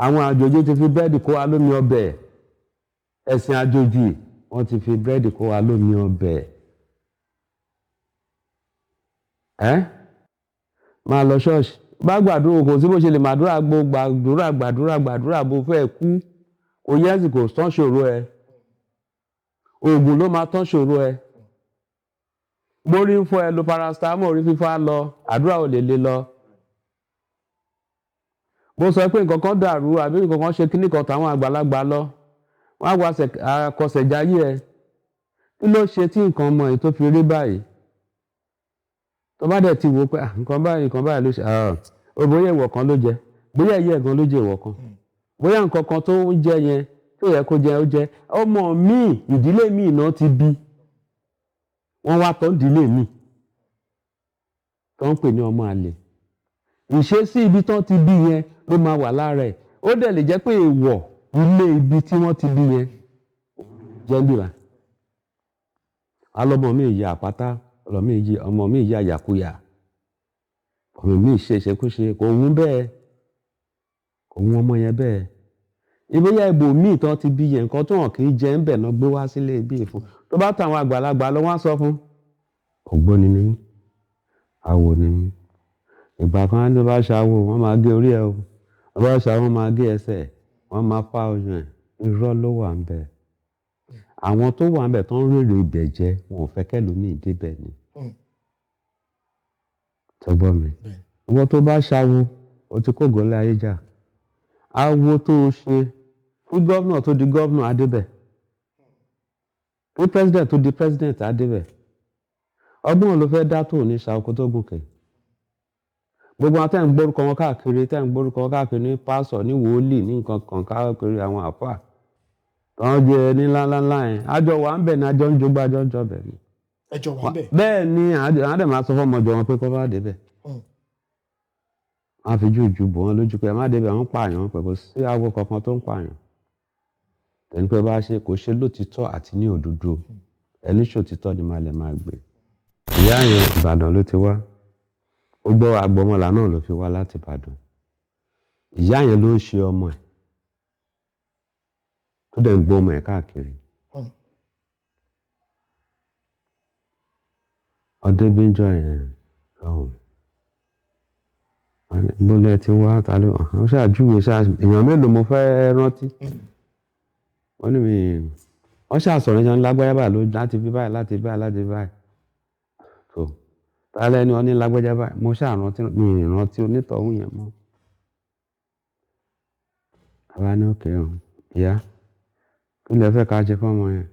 àwọn àjòjì ti fi búrẹ́dì kó wa lómi ọbẹ̀ ẹ̀sìn àjòjì wọ́n ti fi búrẹ́dì kó wa lómi ọbẹ̀ máa lọ ṣọ́ọ̀ṣì bá gbàdúrà kò sí bó ṣe lè gbàdúrà bó fẹ́ kú kò yẹ sì kò tán ṣòro ẹ oògùn ló máa tán ṣòro ẹ borí ń fọ́ ẹ lo paracetamol orí fífọ́ á lọ àdúrà ò lè lọ bó sọ pé nǹkan kan dàrú àbí nǹkan kan ṣe kíní kan táwọn àgbàlagbà lọ wọ́n á wá akọsẹ̀jáyé ẹ kí ló ṣe tí nǹkan ọmọ yìí tó fi rí báyìí tó bá dẹ̀ ti wò pé nǹkan báyìí ló ṣe bóyá ìwọ̀ kan ló jẹ bóyá ẹ̀yẹ ẹ̀gan ló jẹ ìwọ̀ kan bóyá nǹkan kan tó ń jẹ yẹn tó yẹ kó jẹ ó jẹ ọmọ míì ìdílé míì náà ti bí wọ́n wá tọ́ ìdílé míì tó ń pè ní ọmọ àlè ìṣesí ibi tán ti bí yẹn ló máa wà lára ẹ̀ ó dẹ̀ lè jẹ́ pé èèwọ̀ ilé ibi tí wọ́n ti bí yẹn jẹ́ bíra alọ́mọ mi yà àpáta ọmọ mi yà yàkuyà ọmọ mi ṣe ìṣekúṣe kò wún bẹ́ẹ̀ kò wún ọmọ yẹn bẹ́ẹ̀ ìbóyá ibò míì tán ti bí yẹn nǹkan tó hàn kì í jẹ ń bẹ̀ náà gbé wá sílé ibi ìfún tó bá tàwọn àgbàlagbà lọ wọ́n á sọ fún ògbóni ni awo ni ìgbà kan tó bá ṣàwò wọ́n máa gé orí ẹ̀ o wọ́n bá ṣàwò wọ́n máa gé ẹsẹ̀ wọ́n máa fá ojú ẹ̀ irọ́ ló wà ń bẹ̀ àwọn tó wà ń bẹ̀ tó ń rèrè ibẹ̀ jẹ wọn ò fẹ́ kẹ́lòmíì débẹ̀ ni tọ́gbọ́n mi ìwọ tó bá ṣàwò o ti kó gòlé ayé jà awo tó o ṣe fún gọ́vnà tó di gọ́vnà adébẹ̀ fún president tó di president adébẹ̀ ọgbọ́n ló fẹ́ dá tó ní ṣàkóso tó gòkè gbogbo àwọn tẹ́ ń gbórúkọ wọn káàkiri ní pásọ̀ ní wòlíì ní nǹkan kan káàkiri àwọn àfà wọ́n jẹ ní ńláńlá yẹn àjọ wà ń bẹ̀ ní àjọ ń jogbó àjọ ń jọbẹ̀ ni. ẹjọ wà ń bẹ̀. bẹ́ẹ̀ ni àádẹ́ máa sọ fọ́mọjọ wọn pé kó bá débẹ̀ wọ́n á fi jújù bò wọ́n lójú pé ẹ má débẹ̀ wọ́n pààyàn pẹ̀ kò sí àwọ kankan tó ń pààyàn tẹ̀lé pé bá ṣe kò ṣe lótìtọ́ àti ní òdodo ẹni ṣòtítọ́ ni máa lè máa gbé ìyá yẹn Ìbàdàn ló ti wá ó gbọ́ agbọmọlà náà ló fi wá láti Ìbàdàn ìyá yẹn ló ń ṣe ọmọ ẹ̀ tó dẹ̀ ń gbọ́ ọmọ ẹ̀ káàkiri ọdẹ́bíjọ yẹn lọ́hùn gbọ́dọ̀ ti wá ta ló ó ṣàjúwe èèyàn mélòó mo fẹ́ rántí wọ́n ní mi wọ́n ṣàṣọ̀rọ̀ ẹ̀ṣẹ̀ lágbájá báyìí láti bí báyìí tó tálẹ́ ni wọ́n ní lágbájá báyìí mo ṣàrántí mi ìrántí onítọ̀hún yẹn mọ́ àwa ní òkè ọ̀hún ìyá kí lè fẹ́ ká ṣe fọ́mọ yẹn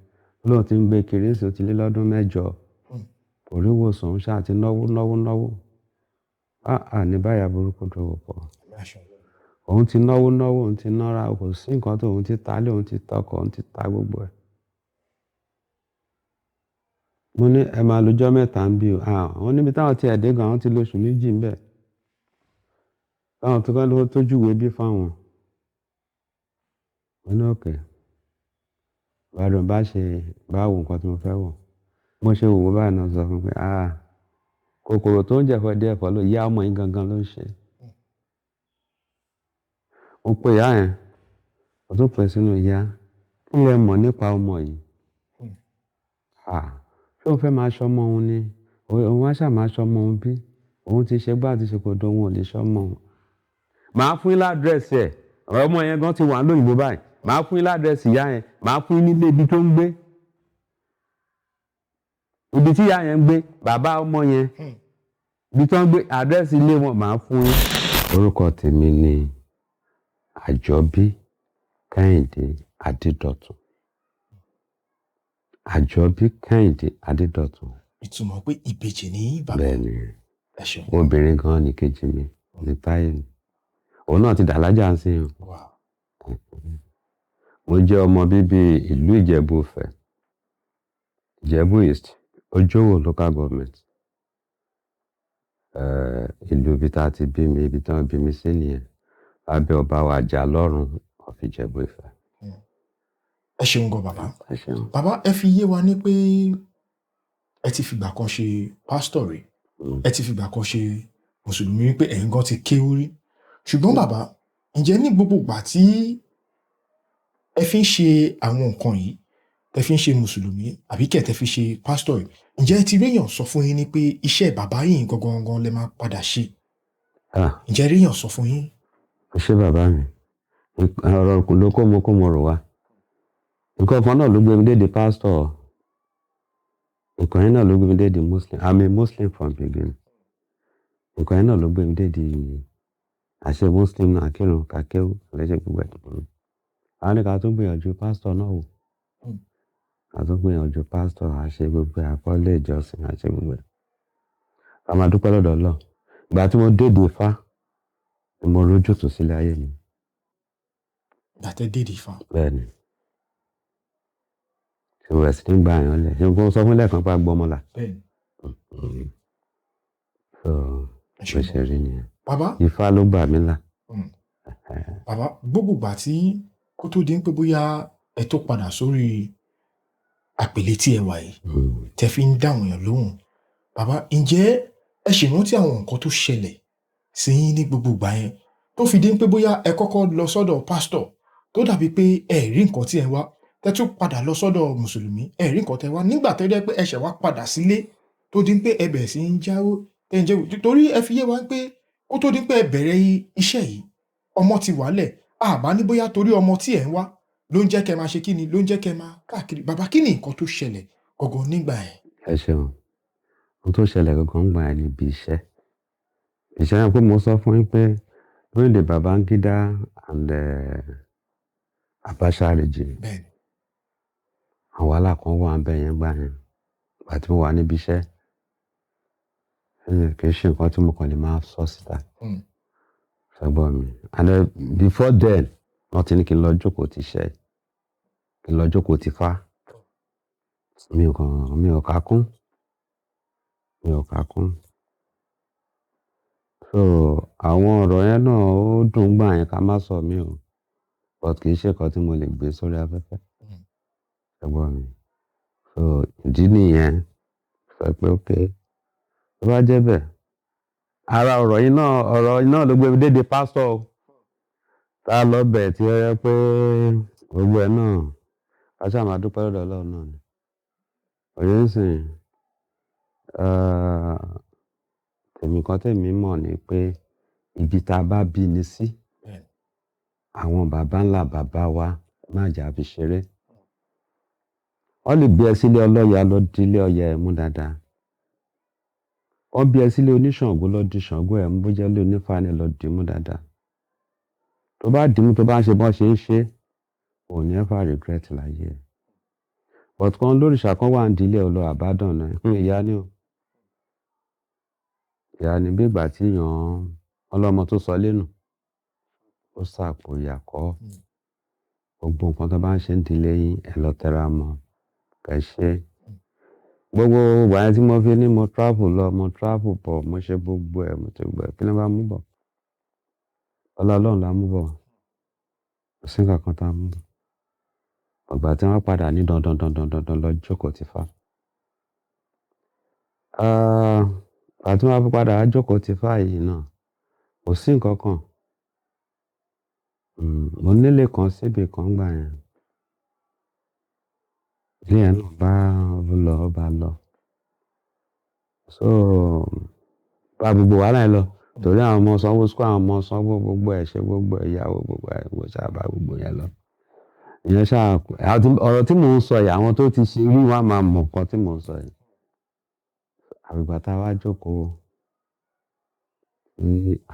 lóun ti ń gbé kiri sí ti lé lọ́dún 8 orí ìwòsàn ó ṣáà ti náwó ní báyà burúkú dòwò pọ̀ òun ti náwó òun ti nára kò sí nǹkan tó òun ti talé òun ti tọkọ òun ti ta gbogbo ẹ̀ mo ní ẹ máa lọ́jọ́ 3 ń bí o àwọn níbi táwọn ti ẹ̀dẹ́ gan àwọn ti lóṣù 2 ń bẹ̀ táwọn tó kọ́ lówó tó júwèé bí fáwọn mo ní òkè ìbàdàn bá wo nǹkan tí mo fẹ́ wọ̀ mo ṣe wò báyìí náà sọ fún pé kòkòrò tó ń jẹ̀fọ́ díẹ̀ fọ́ ló yá ọmọ yín gangan ló ń ṣe mo pe ìyá yẹn mo tún pè sínú ìyá kí lẹ mọ̀ nípa ọmọ yìí ṣé òun fẹ́ máa ṣọmọ òun ni òun wá ṣáà máa ṣọmọ òun bí òun ti ṣe gbá àti ṣòkòtò òun ò lè ṣọmọ òun màá fún yín ládírẹ́sì ẹ̀ ọmọ yẹn gan ti wà lóyìnbó báyìí màá fún yín ládírẹ́sì ìyá yẹn màá fún yín nílé ibi tó ń gbé ibi tí ìyá yẹn ń gbé bàbá ọmọ yẹn ibi tó ń gbé àdírẹ́sì ilé wọn màá fún yín. orúkọ tèmi ni Àjọbí Kẹ́hìndé Adédọ̀tun. Àjọbí Kẹ́hìndé Adédọ̀tun. ìtumọ̀ pé ìbejì ní bàbá. bẹ́ẹ̀ni obìnrin gan ni kejì mi ní táyé mi òun náà ti dàlájà ń sìn. mo jẹ́ ọmọ bíbí ìlú Ìjẹ̀bú-Ifẹ̀ Ìjẹ̀bú East Ojúwò local government ìlú ibi tá a ti bí mi ibi tí wọ́n bí mi sí nìyẹn lábẹ́ ọba wa Àjàlọ́run of Ìjẹ̀bú-Ifẹ̀. ẹ ṣeun gan bàbá. bàbá ẹ fi yé wa ní pé ẹ ti fìgbà kan ṣe pásítọ̀ rí ẹ ti fìgbà kan ṣe mùsùlùmí wípé ẹ̀yin gan ti kéwú rí ṣùgbọ́n bàbá ǹjẹ́ ní gbogbo ìgbà tí ẹ fi ń ṣe àwọn nǹkan yìí tẹ fi ń ṣe mùsùlùmí àbí kẹ̀ tẹ fi ṣe pásítọ̀ yìí ǹjẹ́ ti réèyàn sọ fún yín ni pé iṣẹ́ bàbá yìí gangan lẹ máa padà ṣe ǹjẹ́ réèyàn sọ fún yín. ṣé bàbá mi ọ̀rọ̀ ló kó mo rò wá nǹkan kan náà ló gbé mi dédé pásítọ̀ nǹkan yẹn náà ló gbé mi dédé muslim I'm a muslim from beginning nǹkan yẹn náà ló gbé mi dédé àṣẹ muslim náà kírun kàkéwù lẹ́sẹ̀ gbogbo ẹ̀ tó àwọn ní ká tó gbìyànjú pásítọ̀ náà wò ká tó gbìyànjú pásítọ̀ àṣẹ gbogbo àkọọ́lẹ̀ ìjọsìn àṣẹ gbogbo ẹ̀ ká máa dúpẹ́ lọ́dọ̀ Ọlọ́run ìgbà tí mo dédé Ifá ni mo rójútùú sílé ayé mi. ìgbà tẹ dédé Ifá. bẹ́ẹ̀ni ìwẹ̀ sí ní gba àyàn lẹ̀ ṣé kó sọ fún lẹ́ẹ̀kan pa gbọ́mọlà. bẹ́ẹ̀ni. so bó ṣe rí nìyẹn. bàbá Ifá ló gbà mí là. bàbá gbogbo ìgbà tí kó tó di pé bóyá ẹ tó padà sórí àpèlé tí ẹ wà yìí tẹ fi ń dáhùn yàn lóhùn bàbá ǹjẹ́ ẹ ṣèrántí àwọn nǹkan tó ṣẹlẹ̀ sí yín ní gbogbo ìgbà yẹn tó fi dé pé bóyá ẹ kọ́kọ́ lọ sọ́dọ̀ pásítọ̀ tó dàbí pé ẹ rí nǹkan tí ẹ wá tẹ tún padà lọ sọ́dọ̀ mùsùlùmí ẹ rí nǹkan tẹ wá nígbà tó dẹ́ pé ẹ ṣẹ̀ wá padà sílé tó di pé ẹ bẹ̀rẹ̀ sí ń jáwó ẹ ń jẹ́wó torí ẹ fi yé wa pé ó tó di pé ẹ bẹ̀rẹ̀ iṣẹ́ yìí ọmọ ti wálẹ̀ àbá ní bóyá torí ọmọ tí ẹ ń wá ló ń jẹ́ kẹ́ máa ṣe kí ni ló ń jẹ́ kẹ́ máa káàkiri bàbá kí ni nǹkan tó ṣẹlẹ̀ gangan nígbà yẹn. ẹ ṣeun ohun tó ṣẹlẹ̀ gangan ń gbà ẹ́ níbi iṣẹ́ yẹn pé mo sọ fún yín pé during the Babangida and Abacha regime àwọn wàhálà kan wà ń bẹ̀ yẹn gbà yẹn gbà tí mo wà níbi iṣẹ́ kì í ṣe nǹkan tí mo kàn lè máa sọ síta ṣùgbọ́n mi and before then wọ́n ti ní kí n lọ jókòó ti ṣe kí n lọ jókòó ti Fá mi ò ká kún so àwọn ọ̀rọ̀ yẹn náà ó dùn gbà yẹn ká má sọ mí o but kì í ṣe nǹkan tí mo lè gbé sórí afẹ́fẹ́ ṣùgbọ́n mi so ìdí nìyẹn sọ pé ok tó bá jẹ́ bẹ́ẹ̀ ara ọ̀rọ̀ yìí náà ló gbé mi dédé pásítọ̀ o tá a lọ bẹ̀ tí ó yẹ pé gbogbo ẹ̀ náà ká ṣáà máa dúpẹ́ lọ́dọ̀ Ọlọ́run náà ni òye ń sìn tèmi kan tèmi mọ̀ ni pé ibi tá a bá bí ni sí àwọn baba ńlá bàbá wa má jà fi ṣeré wọ́n lè bí ẹ sílé ọlọ́ya lọ di ilé ọya ẹ̀ mú dáadáa wọ́n bí ẹ sílé oníṣàngó lọ di ṣàngó ẹ̀ mú bójá lé onífá ni lọ dì mú dáadáa tó bá dì mú tó bá ń ṣe bọ́n ṣe ń ṣe ò ní ever regret láyé ẹ̀ but kan lóríṣà kan wà ń di ilé ọlọ́ àbádàn náà ìyá ni o ìyá ni bí ìgbà tí yàn ọlọ́mọ tó sọ lẹ́nu ó sàpò ìyàkọ́ gbogbo nǹkan tó bá ń ṣe ń dilé yín ẹ lọ tẹra mọ́ kẹ́ ṣe gbogbo wàyẹn tí mo fi ní mo travel lọ mo travel bọ̀ mo ṣe gbogbo ẹ̀ mo ti gbọ́ ẹ̀ kí ló bá mú bọ̀ Ọlọ́run la mú bọ̀ kò sí nǹkan kan tá a mú bọ̀ ọgbà tí wọ́n padà ní dandan lọ jókòó ti Fá àti wọ́n fi padà jókòó ti Fá yìí náà kò sí nǹkan kan mo nílé kan síbi kan gbà yẹn ilé yẹn náà bá lọ so bá gbogbo wàhálà yẹn lọ torí àwọn ọmọ sanwó sukú àwọn ọmọ sanwó gbogbo ẹ̀ ṣe gbogbo ìyàwó gbogbo ẹ̀ gbogbo ṣáàbà gbogbo yẹn lọ ìyẹn ṣáà ọ̀rọ̀ tí mò ń sọ yìí àwọn tó ti ṣe rí wọn máa mọ̀ nǹkan tí mò ń sọ yìí àgbègbè tá a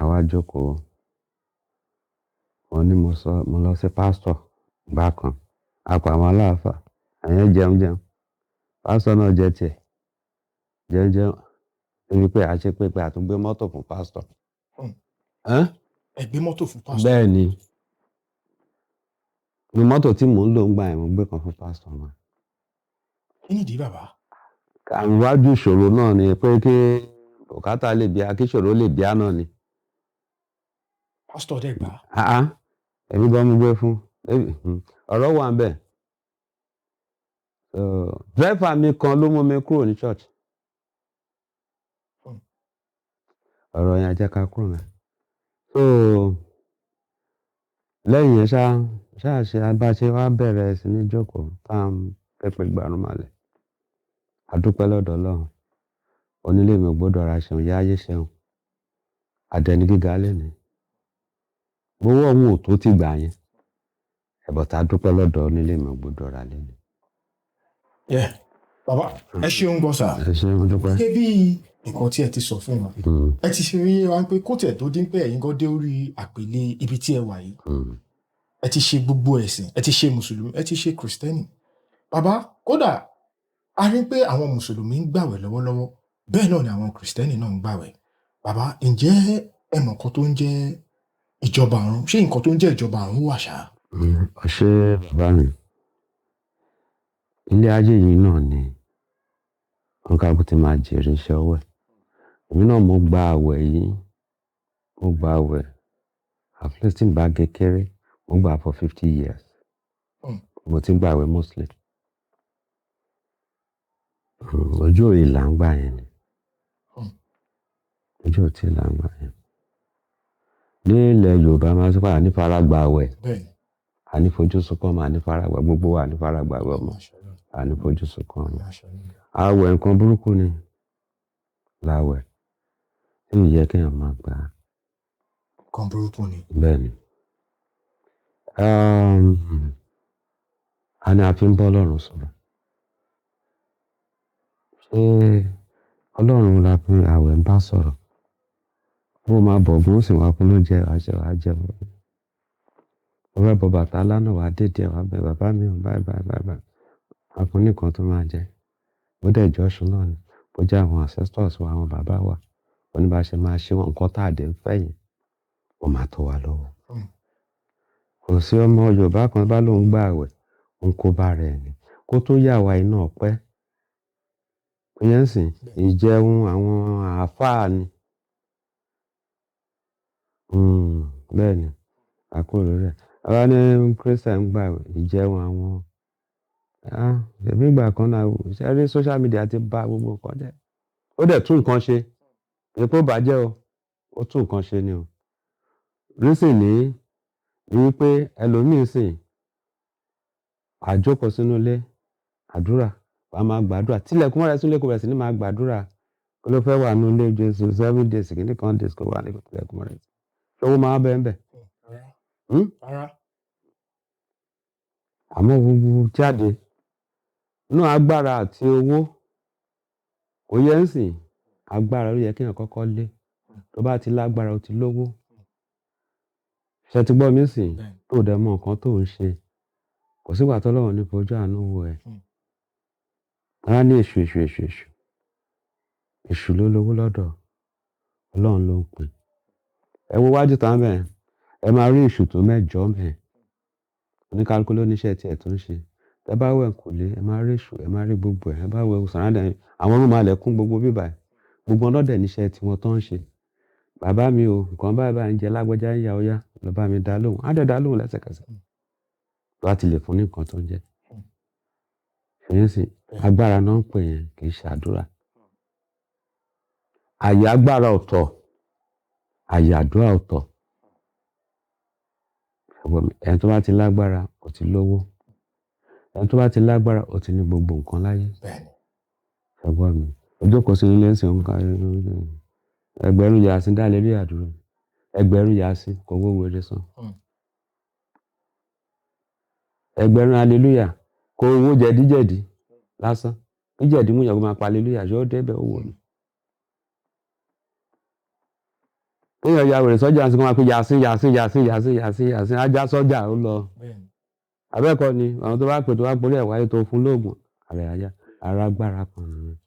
wá jókòó wọ́n ní mo lọ sí pásítọ̀ gbà kan apò àwọn aláàfà àyẹn jẹun pásítọ̀ náà jẹ tiẹ̀ jẹun ebi pé a ṣe pé a tún gbé mọ́tò fún pásítọ̀. ẹ gbé mọ́tò fún pásítọ̀. bẹ́ẹ̀ ni ní mọ́tò tí mò ń lò ń gbà yẹn mo gbé kan fún pásítọ̀ náà. kí nìdí bàbá. àwájú ìṣòro náà ni pé kí bùkátà lè bíá kí ìṣòro lè bíá náà ni. pásítọ̀ dẹ̀ gbà. ẹ̀mí bá mi gbé fún ọ̀rọ̀ wà ń bẹ̀. dírẹ́fà mi kan ló mú mi kúrò ní church. ọ̀rọ̀ yẹn jẹ́ ká kúrò náà. so lẹ́yìn yẹn ṣáà ṣe abáṣe wá bẹ̀rẹ̀ sí ní jókòó tá à ń pẹ́pẹ́ gbàrún malẹ̀ adúpẹ́ lọ́dọ̀ Ọlọ́run onílé mi ò gbọ́dọ̀ ra ṣeun yá ayé ṣeun àdẹni gíga lẹ́nu gbowó ọ̀hún ò tó ti gbà yẹn ẹ̀bọ̀ tá a dúpẹ́ lọ́dọ̀ onílé mi ò gbọ́dọ̀ ra lẹ́nu. Bàbá ẹ ṣeun gbọ́ sà. ẹ ṣe mo dúpẹ́. gẹ́gẹ́ bí nǹkan tí ẹ ti sọ fún wa ẹ ti ṣe rí wa pé kó tẹ̀ tó dín pé ẹ̀yin gan dé orí àpèlé ibi tí ẹ wà yìí ẹ ti ṣe gbogbo ẹ̀sìn ẹ ti ṣe mùsùlùmí ẹ ti ṣe kìrìsìtẹ́nì bàbá kódà a rí pé àwọn mùsùlùmí ń gbàwẹ̀ lọ́wọ́lọ́wọ́ bẹ́ẹ̀ náà ni àwọn kìrìsìtẹ́nì náà ń gbàwẹ̀ bàbá ǹjẹ́ ẹ mọ̀ nǹkan tó ń jẹ́ ìjọba ọ̀run ṣé nǹkan tó ń jẹ́ ìjọba ọ̀run wà ṣá. ṣé bàbá mi ilé ayé yìí náà ni wọn káàkó ti máa jèrè iṣẹ́ ọwọ́ ẹ̀ èmi náà mo gba àwẹ̀ yìí mo gba àwẹ̀ àfúlẹ́sìn bá kékeré mo gbà for 50 years mo ti gba àwẹ̀ muslim ojú òye là ń gbà yẹn ni ojú òtí là ń gbà yẹn ní ilẹ̀ Yorùbá máa ń sọ pé àní fara gba àwẹ̀ àní fojú sunkún àní fara gba gbogbo wa àní fara gba àwẹ̀ ọmọ àní fojú sunkún ọmọ àwẹ̀ nǹkan burúkú ni láwẹ̀ tí ò yẹ kéèyàn máa gbà á. nǹkan burúkú ni. bẹ́ẹ̀ ni a ní a fi ń bọ́ Ọlọ́run sọ̀rọ̀ ṣé Ọlọ́run la fi àwẹ̀ ń bá sọ̀rọ̀ ó máa bọ̀gún ó sì wá fún lóúnjẹ àṣẹ wàá jẹun ọ̀rẹ́ bọ̀ bàtà lánà wàá dédé wàá bẹ bàbá mi ò báyìí àfún nìkan tó máa jẹ bó dẹ̀ jọ́sùn náà ni bó jẹ́ àwọn ancestors wa àwọn bàbá wa oníbàṣẹ máa ṣe wọn nǹkan tá a dé ń fẹ́ yẹn ó máa tó wa lọ́wọ́ kò sí ọmọ Yorùbá kan bá lóun gbà àwẹ̀ ń kó bá rẹ̀ ni kó tó yà wá iná ọpẹ́ ìyẹn sì ìjẹun àwọn àáfàá ni bẹ́ẹ̀ ni àkóró rẹ̀ àwa ní Christian gbà ìjẹun àwọn ẹ̀mí ìgbà kan náà ṣe rí social media ti bà gbogbo nǹkan jẹ́ ó dẹ̀ tún nǹkan ṣe èpo bàjẹ́ o ó tún nǹkan ṣe ni o rísìn ní wípé ẹlòmíín sìn àjókòó sínú ilé àdúrà wà á máa gbàdúrà tílẹ̀kùn rẹ̀ sílé kò bẹ̀rẹ̀ sí ní máa gbàdúrà ó ló fẹ́ wà ní ilé Jésù 7 days kìíní kan days kò wà ní tílẹ̀kùn rẹ̀ ṣọwọ́ máa bẹ́ẹ̀ bẹ́ẹ̀. àmọ́ gbogbo jáde inú agbára àti owó kò yẹ ń sìn agbára ló yẹ kéèyàn kọ́kọ́ lé tó bá ti lágbára ó ti lówó ṣe ti gbọ́ mi sìn tó dẹ̀ mọ nǹkan tó ń ṣe kò sígbà tọ́lọ́run ní fojú àánú wo ẹ̀ ara ní èṣù ló lówó lọ́dọ̀ Ọlọ́run ló ń pè ẹ wo wájú tán bẹ́ẹ̀ ẹ máa rí èṣù tó mẹ́jọ mẹ́ẹ̀ oníkálukú ló níṣẹ́ tiẹ̀ tó ń ṣe ẹ bá wẹ̀ kò lé ẹ máa rí èṣù ẹ máa rí gbogbo ẹ bá wẹ̀ sàrádà àwọn ọmọ máa lẹ̀kún gbogbo bíbà gbogbo ọlọ́dẹ̀ níṣẹ́ tiwọn tó ń ṣe bàbá mi o nǹkan báyìí ń jẹ lágbájá ń ya ọyá lọ bá mi dá lóhùn á dẹ̀ dá lóhùn lẹ́sẹ̀kẹsẹ̀ láti lè fún ní nǹkan tó ń jẹ ṣèyí sì agbára náà ń pè yẹn kì í ṣàdúrà àyè agbára ọ̀tọ̀ àyè àdúrà ọ̀tọ̀ ẹni tó bá ti lágbára ó ti lówó ẹni tó bá ti lágbára ó ti ní gbogbo nǹkan láyé ṣùgbọ́n mi ojókòó sí ilé ẹ̀sìn òǹkà ẹgbẹ̀rún yàásín dá lérí àdúrà ẹgbẹ̀rún yàásín kò wó wèrè sàn ẹgbẹ̀rún aleluya kò owó jẹ̀díjẹ̀dí lásán níjẹ̀dí mú yàn kó máa pa aleluya ṣé ó débẹ̀ owó ni. èèyàn ya wèrè sọ́jà sí kó máa pe yàásín ajá sọ́jà ó lọ abẹ́ẹ̀kọ́ ni àwọn tó bá pè tó bá porí ẹ̀ wáyé tó fún lóògùn àrẹ àyà ara gbára kan nìyẹn.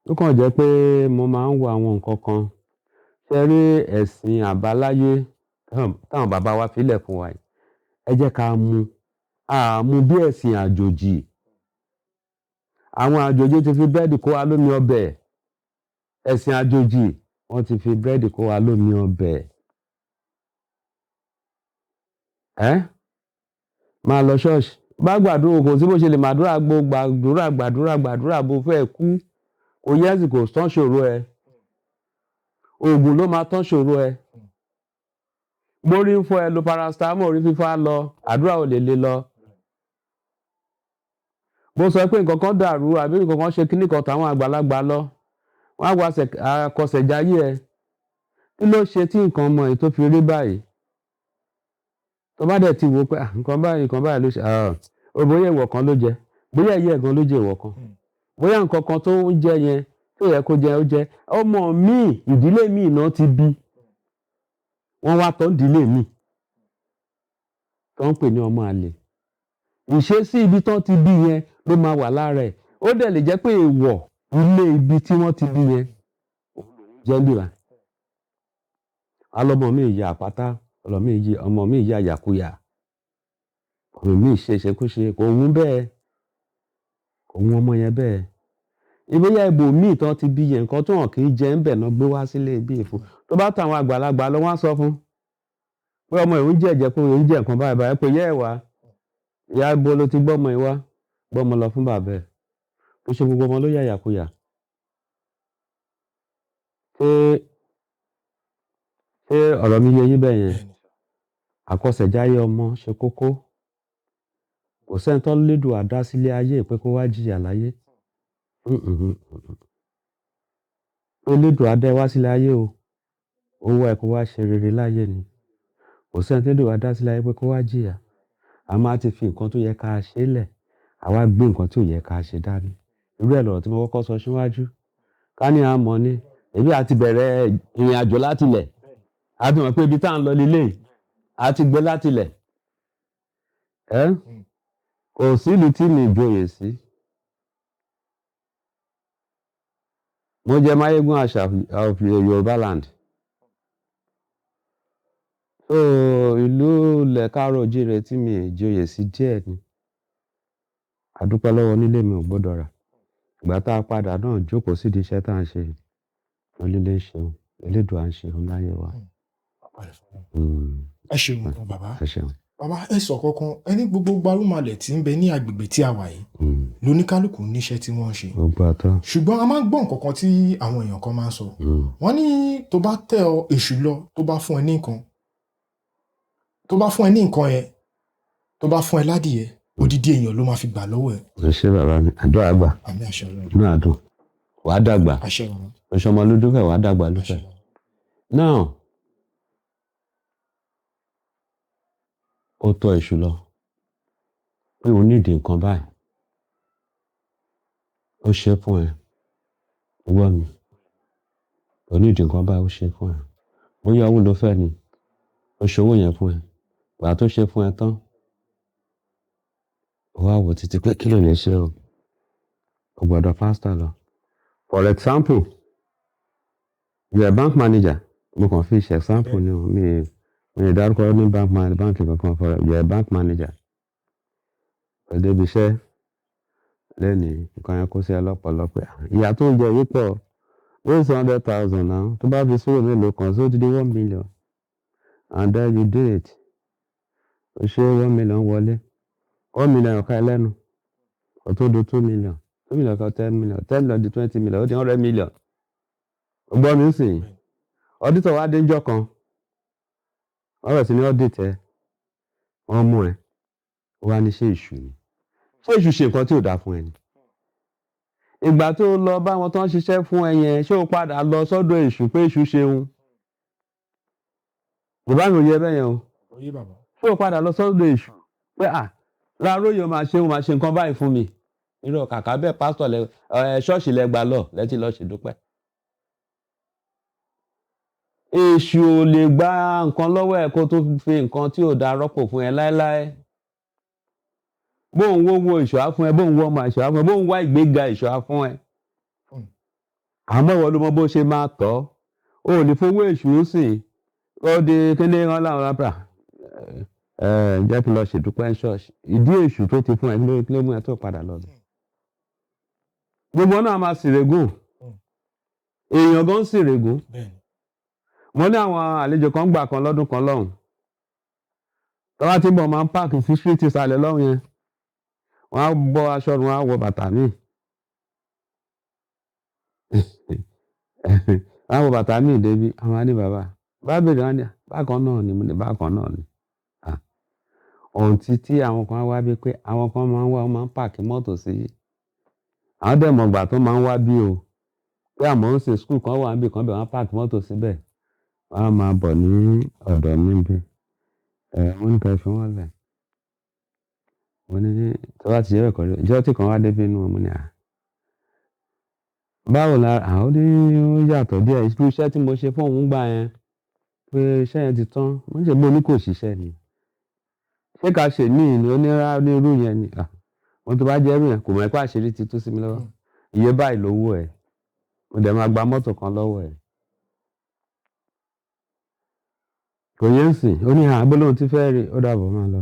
ó kàn jẹ́ pé mo máa ń wo àwọn nǹkan kan ṣe rí ẹ̀sìn àbáláyé táwọn bàbá wa filẹ̀ fún wa yìí ẹ jẹ́ ká mú bí ẹ̀sìn àjòjì àwọn àjòjì ti fi búrẹ́dì kó wa lómi ọbẹ̀ ẹ̀sìn àjòjì wọ́n ti fi búrẹ́dì kó wa lómi ọbẹ̀ máa lọ ṣọ́ọ̀ṣì bá gbàdúrà kò sí bó ṣe lè gbàdúrà bó fẹ́ kú kò yẹ ẹ̀sìn kò tán ṣòro ẹ oògùn ló máa tán ṣòro ẹ mórí ń fọ́ ẹ lo paracetamol orí fífọ́ á lọ àdúrà ò lè lọ. bó sọ pé nǹkan kan dàrú àbí nǹkan kan ṣe kíní kan táwọn àgbàlagbà lọ wọ́n á wá akọsẹ̀jáyé ẹ kí ló ṣe tí nǹkan ọmọ yìí tó fi rí báyìí tó bá dẹ̀ ti wò pé nǹkan báyìí ló ṣe bóyá ìwọ̀ kan ló jẹ bóyá ẹ̀yẹ ẹ̀gan ló jẹ ìwọ̀ kan bóyá nǹkan kan tó ń jẹ yẹn tó yẹ kó jẹ ó jẹ ọmọ míì ìdílé míì náà ti bí wọ́n wá tọ́ ìdílé míì tó ń pè ní ọmọ àlè ìṣesí ibi tán ti bí yẹn ló máa wà lára ẹ̀ ó dẹ̀ lè jẹ́ pé èèwọ̀ ilé ibi tí wọ́n ti bí yẹn jẹ́ bíra alọ́mọ mi ìyá àpáta ọmọ mi ìyá àyàkúyà ọmọ mi ìṣeṣekúṣe kò wún bẹ́ẹ̀ kò wún ọmọ yẹn bẹ́ẹ̀ ìbóyá ibò míì tán ti bí yẹn nǹkan tó hàn kì í jẹ ń bẹ̀ náà gbé wá sílé ibi ìfún tó bá tàwọn àgbàlagbà lọ wọ́n á sọ fún pé ọmọ ìhun jẹ̀jẹ̀ pé òun jẹ nǹkan báyìí pé yẹ́ ẹ̀ wá ìyá ibo ló ti gbọ́mọ ìwá gbọ́mọ lọ fún bàbá ẹ̀ kò ṣe gbogbo ọmọ ló yà yàkuyà ṣé ọ̀rọ̀ mi yé yín bẹ́ẹ̀ yẹn àkọsẹ̀jáyé ọmọ ṣe kókó kò sẹ́ni tó lédùn àdá sílé ayé pé kó wá jìyà láyé pé lédùn àdá wá sílé ayé o owó ẹ̀ kó wá ṣe rere láyé ni kò sẹ́ni tó lédùn àdá sílé ayé pé kó wá jìyà a máa ti fi nǹkan tó yẹ ká ṣe lẹ̀ àwa gbé nǹkan tí ò yẹ ká ṣe dání irú ẹ̀ lọ̀rọ̀ tí mo kọ́kọ́ sọ síwájú ká ní àmọ́ ni èmi àti bẹ̀rẹ̀ ìrìn àjò láti lẹ̀ a ti mọ̀ pé ibi tá à ń lọ lílé a ti gbé láti lẹ̀ kò sí ìlú tí mi ìjòyè sí mo jẹ máyégún àṣà of Yorùbá land so ìlú ilẹ̀ káàárọ̀ oòjíire tí mi ìjòyè sí díẹ̀ ni àdúpẹ́ lọ́wọ́ nílé mi ò gbọ́dọ̀ rà ìgbà tá a padà náà jókòó sídìí iṣẹ́ tá à ń ṣe onílé ṣeun elédùà ń ṣeun láyé wa. ẹ ṣeun gan bàbá ẹ ṣeun. bàbá ẹ sọ kankan ẹni gbogbo gbarúmalẹ̀ tí ń bẹ ní agbègbè tí a wà yìí lóníkálùkù níṣẹ́ tí wọ́n ń ṣe gbogbo àtọ́. ṣùgbọ́n a máa ń gbọ́ nǹkan kan tí àwọn èèyàn kan máa ń sọ wọ́n ní tó bá tẹ ọ èṣù lọ tó bá fún ẹ ní nǹkan tó bá fún ẹ ní nǹkan yẹn tó bá fún ẹ ládìyẹ odidi èèyàn ló máa fi gbà lọ́wọ́ ẹ. ẹ ṣé bàbá mi àdúrà àgbà àmì àṣẹ Ọlọ́run inú àdùn wàá dàgbà àṣẹ Ọlọ́run oṣọmọ lódúfẹ́ wàá dàgbà lófẹ́. now ó tọ́ èṣù lọ pé o nídìí nǹkan báyìí ó ṣe fún ẹ owó mi o nídìí nǹkan báyìí ó ṣe fún ẹ bóyá owó ló fẹ́ ni ó ṣòwò yẹn fún ẹ gbà tó ṣe fún ẹ tán ó wá wò títí pé kí ló lè ṣe o gbọ́dọ̀ pásítọ̀ lọ for example you are bank manager mo kàn fi ṣe example ni mi ì dárúkọ ní báńkì kankan for you are bank manager ọ̀dẹ́bi iṣẹ́ lẹ́nìí nǹkan yẹn kó sí ẹ lọ́pọ̀lọpọ̀ ìyá tó ń jẹ yìí pọ̀ 800,000 náà tó bá fi sóòrò mélòó kan sóò ti di 1 million and then you do it ó ṣe 1 million wọlé 1 million ọ̀ka ẹlẹ́nu ó tó do 2 million 2 million kan 10 million 10 million di 20 million ó di 100 million ó gbọ́ mi sìn ọdítọ̀ wa dé ńjọ́ kan wọ́n bẹ̀rẹ̀ sí ní ọ́dítẹ̀ wọ́n mú ẹ wá ní ṣé èṣù ni ṣé èṣù ṣe nǹkan tí ò dáa fún ẹ ni ìgbà tó lọ bá wọn tán ṣiṣẹ́ fún ẹ yẹn ṣé o padà lọ sọ́dọ̀ èṣù pé èṣù ṣeun bàbá mi ò yẹ bẹ́ẹ̀ yẹn o ṣé o padà lọ sọ́dọ̀ èṣù pé láàárọ̀ máa ṣe nǹkan báyìí fún mi irọ́ kàkà bẹ́ẹ̀ pásítọ̀ ṣọ́ọ̀ṣì lẹ́gbàá lẹ́tí lọ́ọ́ ṣèdúpẹ́ èṣù ò lè gba nǹkan lọ́wọ́ ẹ̀ kó tó fi nǹkan tí ò dáa rọ́pò fún ẹ láéláé bóun wo èṣù á fún ẹ bóun wo ọmọ èṣù á fún ẹ bóun wá ìgbéga èṣù á fún ẹ àmọ́ ìwọ ló mọ bó ṣe máa tọ́ o ò lè fowó èṣù sìn ó di kíndé rán láwọn rábà jẹ́ kí n lọ ṣèdúpẹ́ ṣọ́ọ̀ṣì ìdí èṣù tó ti fún ẹ kí ló mú ẹ tó padà lọ gbogbo náà máa ṣèrègùn èèyàn gan ṣèrègùn mo ní àwọn àlejò kan gbà kan lọ́dún kan lọ́hùn tọ́wá tí bọ̀ máa ń páàkì sí street ìsàlẹ̀ lọ́hùn yẹn wọ́n á bọ́ aṣọ wọn á wọ bàtà míì wọ́n á wọ bàtà míì débi àwọn á ní bàbá bẹ́ẹ̀ wọn ni bákan náà ni mo ní bákan náà ni ohun tí àwọn kan wá bí pé àwọn kan máa ń wá wọ́n máa ń pààkì mọ́tò sí àwọn dẹ̀ mọ̀ ìgbà tó máa ń wá bí o pé àmọ́ ń ṣe skul kan wà níbì kan bẹ̀ wọ́n pààkì mọ́tò síbẹ̀ wọ́n á máa bọ̀ ní ọ̀dọ̀ mi bí wọ́n ní ká fi wọ́n lẹ̀ wọ́n ní tí wọ́n ti yẹ ẹ̀kọ́ rí ìjọ tí kan wá débi inú wọn ní báwo la àwọn ní ó yàtọ̀ díẹ̀ irú iṣẹ́ tí mo ṣe fún òun gbà yẹn pé iṣẹ́ yẹn ti tán wọ́n ṣe gbé ní kò ṣiṣẹ́ ni ṣé ká ṣe míì ni ó ní irú yẹn ni wọ́n tó bá jẹ́ irú yẹn kò mọ̀ ẹ́ pé àṣírí ti tú sí mi lọ́wọ́ iye báyìí lówó ẹ̀ mo dẹ̀ máa gba mọ́tò kan lọ́wọ́ ẹ̀ kò yé ń sìn ó ní àbólóhùn tí fẹ́ rí ó dàbọ̀ máa lọ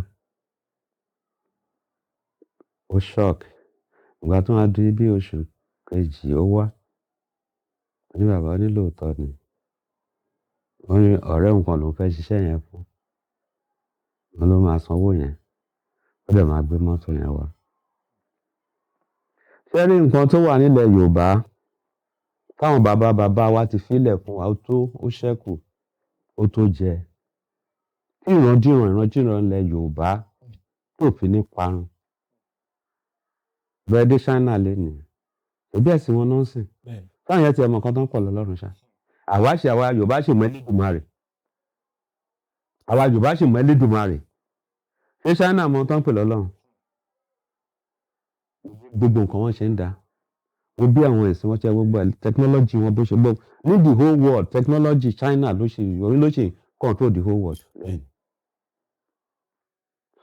ó shock ìgbà tó máa di bí oṣù kejì ó wá ní bàbá onílòótọ́ ni wọ́n ní ọ̀rẹ́ nǹkan ló ń fẹ́ ṣiṣẹ́ yẹn fún wọn ló máa sanwó yẹn ó dẹ̀ máa gbé mọ́tò yẹn wá. ṣé rí nǹkan tó wà nílẹ̀ Yorùbá táwọn bàbá wa ti fílẹ̀ fún wa ó ṣẹ́kù ó tó jẹ tí ìrandíran ilẹ̀ Yorùbá tó fi ní parun bẹ́ẹ̀ dé China lẹ́nu ẹbí ẹ̀sìn wọn náà ń sìn táwọn yẹn ti ẹ̀mọ̀ kan tó ń pọ̀ lọ́rùn ṣá àwa Yorùbá ṣì mọ Ẹlẹ́dùmarè àwa Yorùbá ṣì mọ Ẹlẹ́dùmarè ṣé China mọ tó ń pè lọ́lọ́run gbogbo nǹkan wọn ṣe ń da wọn bí àwọn ẹ̀sìn wọn ṣe gbogbo technology wọn bó ṣe gbọ́ ní the whole world technology China ló ṣe control the whole world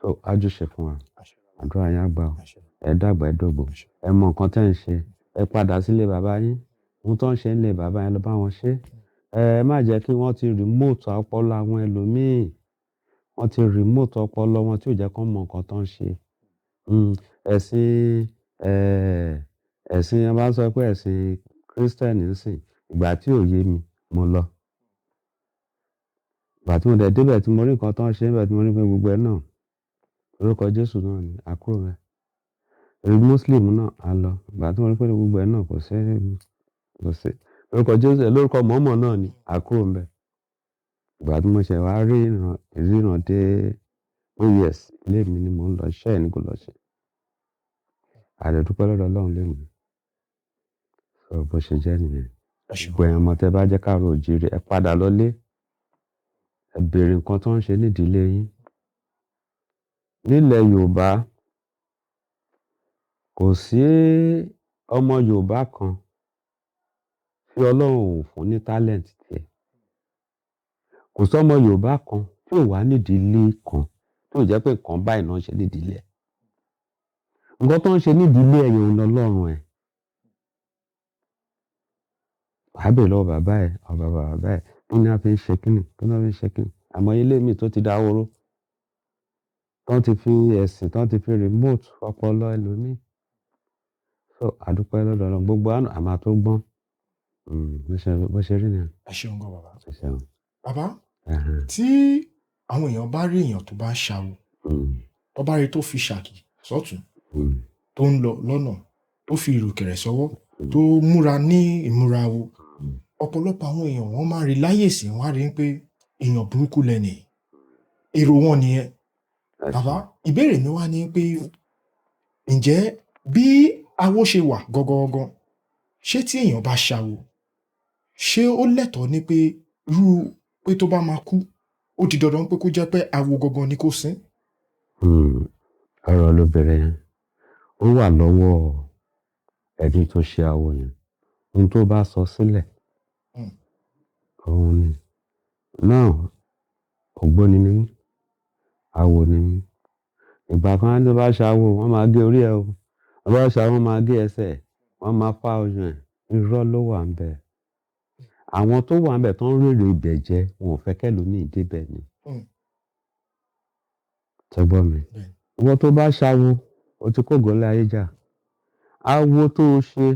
so ajúṣe fún wa àdúrà yẹn àgbà ẹ dàgbà ẹ dògbò ẹ mọ nǹkan tẹ́ ń ṣe ẹ padà sílé bàbá yín ohun tó ń ṣe nílé bàbá yẹn lọ bá wọn ṣe ẹ má jẹ́ kí wọ́n ti remote ọpọlọ àwọn ẹlòmíì wọ́n ti remote ọpọlọ wọn tí ò jẹ́ kó mọ nǹkan tó ń ṣe ẹ̀sìn ẹ bá sọ pé ẹ̀sìn Christian sìn ìgbà tí ò yé mi mo lọ ìgbà tí mo dẹ̀ débẹ̀ tí mo rí nǹkan tó ń ṣe níbẹ̀ tí mo rí pé gbogbo ẹ̀ náà orúkọ Jésù náà ni àkúrò rẹ̀ èyí Muslim náà á lọ ìgbà tí mo rí pé gbogbo ẹ̀ náà kò sí orúkọ Jésù lórúkọ mọ́mọ́ náà ni àkúrò ń bẹ̀ ìgbà tí mo ṣe wá rí ìríran dé yes ilé mi ni mò ń lọ iṣẹ́ ẹ̀ ní kò lọ ṣe àdẹ̀dúpẹ́ lọ́dọ̀ Ọlọ́run lẹ́nu sọ bó ṣe jẹ́ nìyẹn gbogbo ẹ̀yàn ọmọ tẹ́ bá jẹ́ káàró òjíire ẹ padà lọlé ẹ béèrè nǹkan tó ń ṣe nídìílé yín nílẹ̀ Yorùbá kò sí ọmọ Yorùbá kan tí Ọlọ́run ò fún ní talent tiẹ̀ kò sọ́mọ Yorùbá kan tí ò wá nídìílé kan tí ò jẹ́ pé nǹkan báyìí náà ṣe nídìílé ẹ̀ nǹkan tó ń ṣe nídìílé ẹ̀yìn òun lọ́lọ́run ẹ̀ àbè lọ́wọ́ bàbá ẹ̀ ọ̀bà bàbá ẹ̀ kí ni a fi ń ṣe kíni kí ni a fi ń ṣe kíni àmọ́ ilé mi tó ti dáwóró tó ti fi ẹ̀sìn tó ti fi remote ọpọlọ ẹlòmíì so àdúpẹ́ lọ́dọ̀ Ọlọ́run gbogbo àmà tó gbọ́n bó ṣe rí nìyẹn. ẹ ṣeun gan bàbá. bàbá tí àwọn èèyàn bá rí èèyàn tó bá ń ṣàwò tó bá rí tó fi ṣàkì sọ́tún tó ń lọ lọ́nà tó fi ìrùkẹ̀rẹ̀ sọ́wọ́ tó múra ní ìmúra wo ọ̀pọ̀lọpọ̀ àwọn èèyàn wọ́n máa rí láyè sí wọ́n á rí pé èèyàn burúkú lẹ́nì èrò wọn nìyẹn. bàbá ìbéèrè mi wá ní pé ǹjẹ́ bí awo ṣe wà gangan ṣé tí èèyàn bá ṣàwò ṣé ó lẹ́tọ̀ọ́ ní pé irú pé tó bá máa kú ó di dandan pé kó jẹ́ pé awo gangan ni kó sin. ọ̀rọ̀ ló bẹ̀rẹ̀ yẹn ó wà lọ́wọ́ ẹni tó ṣe awo yẹn ohun tó bá sọ sílẹ̀ òun ni náà ògbóni ni mí awo ni mí ìgbà kan tó bá ṣàwò wọ́n máa gé orí ẹ̀ o wọ́n bá ṣàwò wọ́n máa gé ẹsẹ̀ wọ́n máa fá ọyàn ẹ̀ irọ́ ló wà ń bẹ̀ àwọn tó wà ń bẹ̀ tó ń rèrè ibẹ̀ jẹ wọn ò fẹ́ kẹ́lòmíì débẹ̀ ni tẹ́gbọ́n mi wọ́n tó bá ṣàwò o ti kó gòlẹ́ ayé jà awo tó o ṣe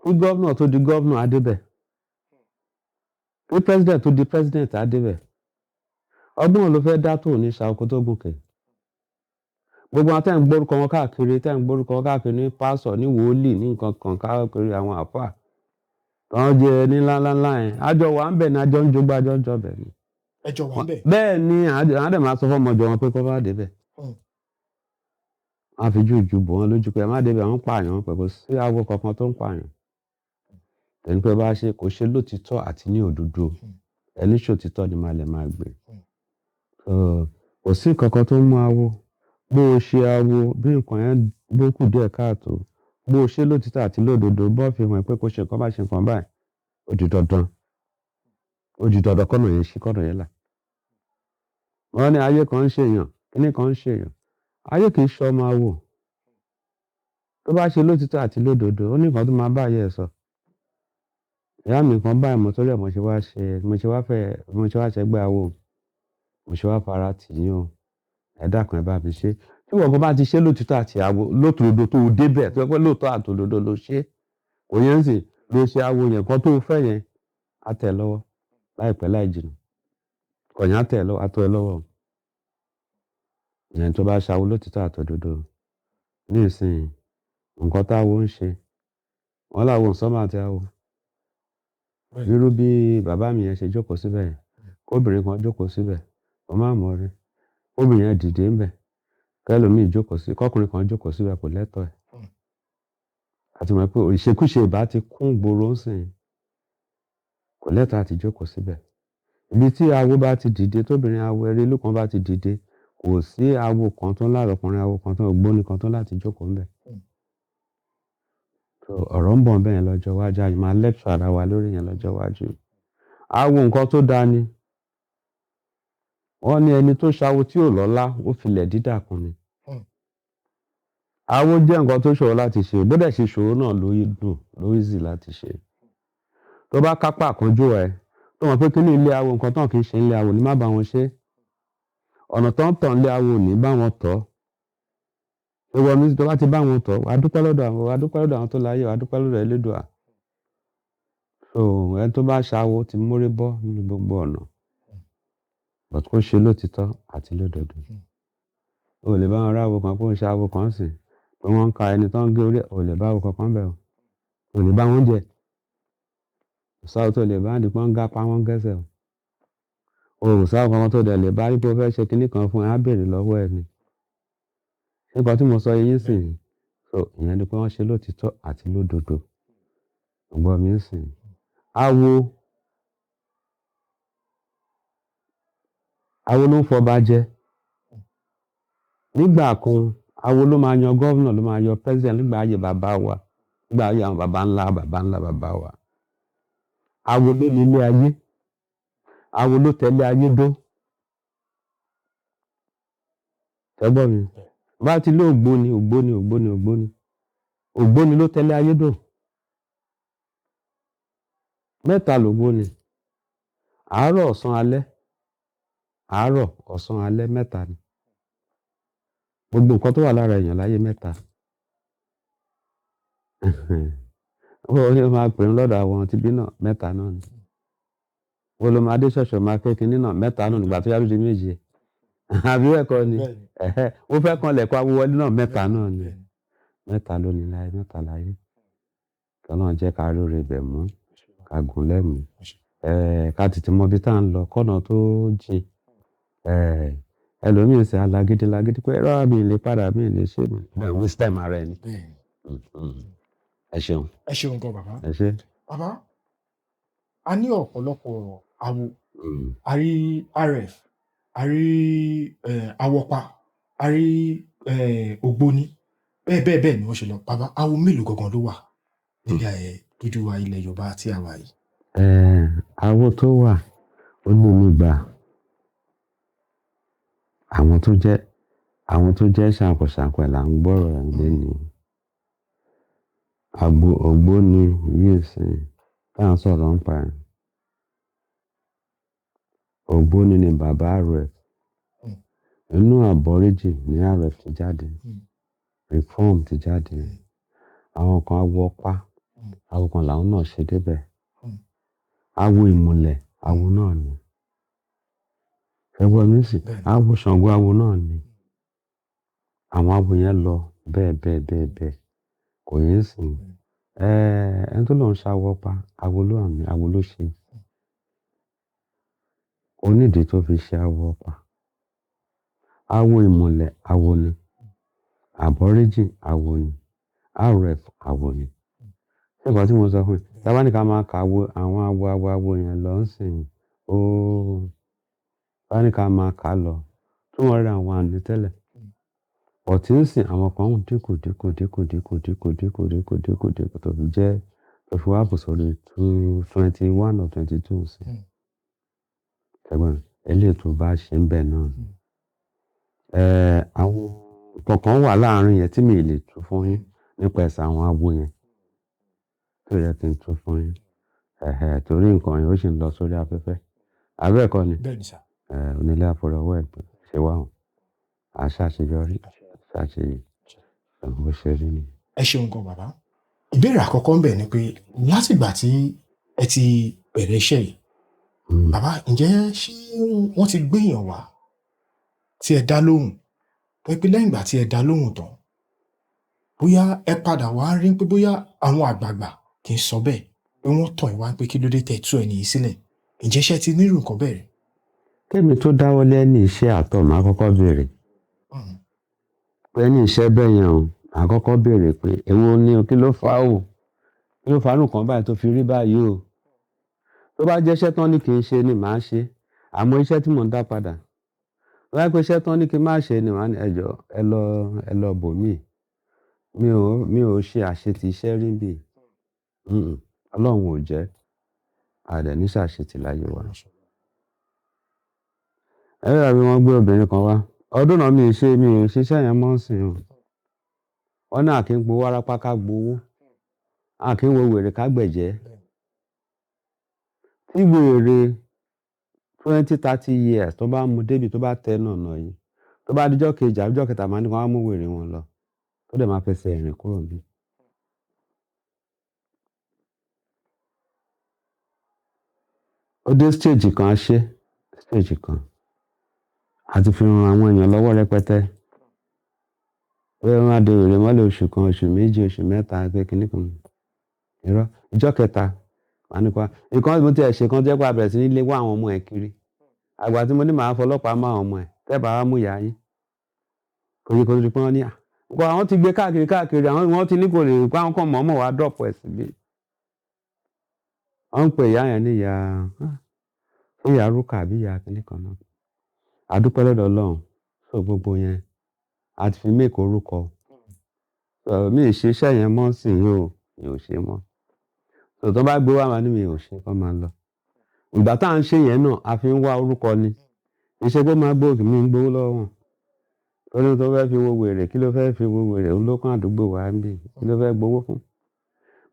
kí gọ́vnà tó di gọ́vnà adébẹ̀ kí president tó di president adébẹ̀ ọgbọ́n ló fẹ́ dá tó ní ṣàkóso tó gòkè gbogbo àwọn tẹ́ ń gbórúkọ wọn káàkiri ní pásọ̀ ní wòlíì ní nǹkan kan káàkiri àwọn àfà tó ń jẹ ní ńláńlá yẹn àjọ wà ń bẹ̀ ní àjọ ń jogbo àjọ ń jọbẹ̀ ni ẹjọ́ wà ń bẹ̀. bẹ́ẹ̀ ni àwọn dẹ̀ máa sọ fún ọmọjọ wọn pé kó bá débẹ̀. wọ́n á fi jújù bò wọ́n lójú pé ẹ má débẹ̀ wọ́n ń pààyàn wọn pẹ̀lú sí awo kankan tó ń pààyàn. ẹni pé bá ṣe kò ṣe lótìtọ́ àti ní òdodo ẹni ṣòtítọ́ ni màá lè máa gbé. kò sí kankan tó ń mú awo bó o ṣe awo bí nǹkan yẹn bó kù díẹ̀ káàtó bó o ṣe lótìtọ́ àti lódodo bó fi hàn pé kò ṣe nǹkan bá ṣe nǹkan báyìí ó di dandan kọ́nà yẹn ṣí kọ́nà yẹn là. wọ́n ní ayé kan ń ṣèyàn kíní kan ń ṣèyàn ayé kì í ṣọ́ máa wò tó bá ṣe lótìtọ́ àti lódodo ó ní nǹkan tó máa bá ayé ẹ̀ sọ. ìyá mi kan báyìí mo torí ẹ̀ mo ṣe wá ṣẹgbẹ́ awo mo ṣe wá fara tì yín o ẹ dákun ẹ bá mi ṣe tí wọn kò bá ti ṣe lótìtọ́ àti awo lótòdodo tó o débẹ̀ tó yẹ pé lóòótọ́ àtòdodo ló ṣe kò yẹn ń sìn ló ṣe awo yẹn kan tó o fẹ́ yẹn á tẹ̀ lọ́wọ́ láìpẹ́ láì jìnnà kọ̀yìn á tẹ̀ lọ́wọ́ á tó ẹ lọ́wọ́ ìyẹn tó bá ṣàwo lótìtọ́ àtòdodo ní ìsìn nǹkan táwo ń ṣe wọn làwọn sọ́mà àti awo irú bí bàbá mi yẹn ṣe jókòó síbẹ̀ yẹn kóbìnrin kan jókòó síbẹ̀ wọ́n máa mọ̀ rí kóbìnrin yẹn dìde ńbẹ̀ kẹlòmíì jókòó sí kọkùnrin kan jókòó síbẹ̀ kò lẹ́tọ̀ọ́ ẹ̀ àti mọ̀ pé ìṣekúṣe ìbá ti kún gbòòrò sìn kò lẹ́tọ̀ọ́ àti jókòó síbẹ̀ ibi tí awo bá ti dìde tóbìnrin awo ẹrí ìlú kan bá ti dìde kò sí awo kan tó láàrọ̀ ọkùnrin awo kan tó ògbóni kan tó láti jókòó ńbẹ̀ ọ̀rọ̀ ń bọ̀ bẹ́ẹ̀ lọ́jọ́ iwájú àyè máa lẹ́tọ̀ ara wa lórí yẹn lọ́jọ́ iwájú awo nǹkan tó dáa ni wọ́n ní ẹni tó ṣawo tí ò lọ́lá ó filẹ̀ dídà kun ni awo jẹ́ nǹkan tó ṣòro láti ṣe bó dẹ̀ ṣe ṣòro náà ló dùn ló easy láti ṣe tó bá kápá àkànjú ẹ tó mọ̀ pé kí ní ilé awo nǹkan tán kì í ṣe ilé awo ní má bá wọn ṣe ọ̀nà tó ń tàn ilé awo ní bá wọn tọ́ ìwọ mi tó bá ti bá wọn tọ́ wàá dúpẹ́ lọ́dọ̀ àwọn tó láyé wàá dúpẹ́ lọ́dọ̀ Elédùà so ẹni tó bá ṣawo ti mórí bọ́ nínú gbogbo ọ̀nà but kó ṣe lótìtọ́ àti lódodo o lè bá wọn ráwo kan kó ń ṣe awo kan sìn pé wọ́n ń ka ẹni tó ń gé orí o lè bá awo kankan bẹ̀ o lè bá wọn jẹ sáwọ́ tó lè bá ń di pọ́n ń ga pa wọ́n gẹ́sẹ̀ o sáwọ́ kankan tó dẹ̀ lè bá rí pé o fẹ́ ṣe kinní kan fún ẹ á béèrè lọ́wọ́ ẹ ni nípa tí mo sọ yín sìn so ìyẹn ni pé wọ́n ṣe lótìtọ́ àti lódodo ọgbọ́n mi ń sìn awo ló ń fọba jẹ nígbà kan awo ló máa yan gọ́vnà ló máa yan president nígbà ayé bàbá wa nígbà ayé àwọn bàbá ńlá bàbá wa awo ló ní ilé ayé awo ló tẹ̀lé ayé dó ẹgbọ́n mi bá ti lé ògbóni ló tẹ̀lé ayé dó mẹ́ta lògbóni àárọ̀ ọ̀sán alẹ́ mẹ́ta ni gbogbo nǹkan tó wà lára èèyàn láyé mẹ́ta ó ní máa pè ń lọ́dọ̀ àwọn tibí náà mẹ́ta náà ni wọ́n ló máa dé ṣọ̀ṣọ̀ máa ké kinní náà mẹ́ta náà nígbà tó yá lóde méje àbí ẹ̀kọ́ ni ó fẹ́ kan lẹ̀kọ́ awúwọlé náà mẹ́ta náà ni mẹ́ta ló ní láyé mẹ́ta láyé kí Ọlọ́run jẹ́ ká lóore ibẹ̀ mú ká gùn lẹ́mìí ká tètè mọ ibi tá à ń lọ kọ́nà tó jìn ẹlòmíín ṣe alágídí pé ẹ̀rọ mi lè padà mi lè ṣe mi bẹ́ẹ̀ waste time ara ẹni. ẹ ṣeun gan bàbá ẹ ṣe. bàbá a ní ọ̀pọ̀lọpọ̀ awo a rí rf a rí awọpa a rí ògbóni bẹ́ẹ̀ ni wọ́n ṣe lọ bàbá awo mélòó gangan ló wà nílẹ̀ dúdú wa ilẹ̀ Yorùbá tí a wà yìí. awo tó wà ó ní nígbà àwọn tó jẹ́ ṣàǹkóṣàǹkó là ń gbọ́rọ̀ ẹ̀ lé ní ògbóni yìí sìn tá à ń sọ̀rọ̀ ń pa ẹ̀ ògbóni ni bàbá rẹ̀ inú àbọ̀ríjì ní rf ti jáde reform ti jáde àwọn kan awo ọpá àwọn kan làwọn náà ṣe débẹ̀ awo ìmùlẹ̀ awo náà ni ẹgbẹ́ mi sì awo Ṣàngó awo náà ni àwọn awo yẹn lọ bẹ́ẹ̀ kò yẹn sìn ẹni tó lòun ṣàwọ pa awo ló àmì awo ló ṣe onídìí tó fi ṣe awo ọ̀pá. Awo ìmùlẹ̀ awo ni, aborigine awo ni, rf awo ni. Ṣé nǹkan tí mo sọ fún ẹ? Tá bá ní ká máa ka àwọn awo yẹn lọ ńsìn, bá ní ká máa kà á lọ 201 ní tẹ́lẹ̀. Ọ̀tí ń sìn àwọn kan ń dínkù tó fi jẹ́ tó fi wá bù sórí 21 or 22 sí. Ṣẹ́gbọ́n eléyìí tó bá ṣe ń bẹ̀ náà. Àwọn kọ̀ọ̀kan wà láàárín yẹn tí mi lè tú fún yín nípa ẹ̀sà àwọn awo yẹn tó yẹ kí n tú fún yín. Torí nǹkan yẹn ó sì ń lọ sórí afẹ́fẹ́. Àbẹ́ ẹ̀kọ́ ni? Bẹ́ẹ̀ni sà. Onílé àfọ̀rọ̀wọ́ ẹ̀gbọ́n ṣe wá hàn. Aṣàṣeyọrí, aṣàṣeyè, bó ṣe rí ni. Ẹ ṣeun gan bàbá. Ìbéèrè àkọ́kọ́ ń bẹ̀ ni pé látìgbà tí ẹ ti bẹ̀rẹ̀ iṣẹ́ yìí, bàbá ǹjẹ́ ṣé wọ́n ti gbé èèyàn wá tí ẹ dá lóhùn? Pé lẹ́yìn ìgbà tí ẹ dá lóhùn tán, bóyá ẹ padà wá rí pé bóyá àwọn àgbààgbà kì í sọ bẹ́ẹ̀ pé wọ́n tọ̀ ẹ́ wá pé kí ló dé tẹ̀ tú ẹni yìí sílẹ̀. Ǹjẹ́ ṣé ti nírú nǹkan bẹ́ẹ̀ rí? Kémi tó dáwọ́lé ní iṣẹ́ àtọ̀ máa kọ́kọ́ béèrè. Pé ní iṣẹ́ bẹ́ẹ̀ yẹn o, máa kọ́kọ́ béèrè pé èwo ni o, kí ló fà á o? Kí ló fà á nǹkan báyìí tó fi rí báyìí o? Tó bá jẹ́ iṣẹ́ tán ní kí n ṣe ni màá ṣe. Àmọ́ iṣẹ́ tí mò ń dá padà. Tó bá jẹ́ pé iṣẹ́ tán ní kí n má ṣe ni màá ní ẹ jọ̀ọ́ ẹ lọ bòmíì. Mi ò ṣe àṣetì iṣẹ́ rí bí. Ọlọ́run ò jẹ́. A dẹ̀ ní ṣàṣetì láyé wa. Àbí wọ́n gbé obìnrin kan wá. Ọdún náà mi ò ṣiṣẹ́ yẹn mọ́ ńsìn o. Wọ́n ní a kì í gbowó wárápá ká gbowó. A kì í wo wèrè ká gbẹ̀jẹ́. Tí wèrè 20-30 years tó bá mu débi tó bá tẹnu ọ̀nà yìí, tó bá dijọ́ kejì àbí dijọ́ kẹta máa ní kí wọ́n mú wèrè wọn lọ. Tó dẹ̀ máa fẹsẹ̀ rìn kúrò níbí. Ó dé stage kan stage kan. Àti fi ran àwọn èèyàn lọ́wọ́ rẹpẹtẹ. Pé wọ́n á de wèrè mọ́lẹ̀ oṣù kan, oṣù méjì, oṣù mẹ́ta pé kíní kan. Irọ́. Ìjọ́ kẹta màá ní kí wọ́n. Nǹkan mo ti ẹ̀ ṣe kan tó jẹ́ pé a bẹ̀rẹ̀ sí ní lé wá àwọn ọmọ ẹ̀ kiri. Àgbà tí mo ní màá fọlọ́pàá mọ́ àwọn ọmọ ẹ̀ tẹ́ bá wá mú ìyá yín. Kò di pé wọ́n ní nǹkan àwọn ti gbé káàkiri wọ́n ti ní kò lè rí pé àwọn kan mọ̀ọ́mọ̀ wá drop ẹ̀ síbí. Wọ́n ń pe ìyá yẹn ní ìyá Rúkà àbí ìyá kíní kan náà. A dúpẹ́ lọ́dọ̀ Ọlọ́run. So gbogbo yẹn a ti fi make orúkọ. Mi ì ṣe iṣẹ́ yẹn mọ́ ńsìn yìí o, mi ò ṣe mọ́. So tó bá gbé wá máa ní mi ò ṣe kó máa lọ. Ìgbà tá à ń ṣe yẹn náà a fi ń wá orúkọ ni. Iṣẹ́ pé máa gbóògì mi ń gbowó lọ́wọ́ wọn. Torí tó fẹ́ fi wo wèrè, kí ló fẹ́ fi wo wèrè? Òun ló kàn àdúgbò wa ń bì. Kí ló fẹ́ gbowó fún?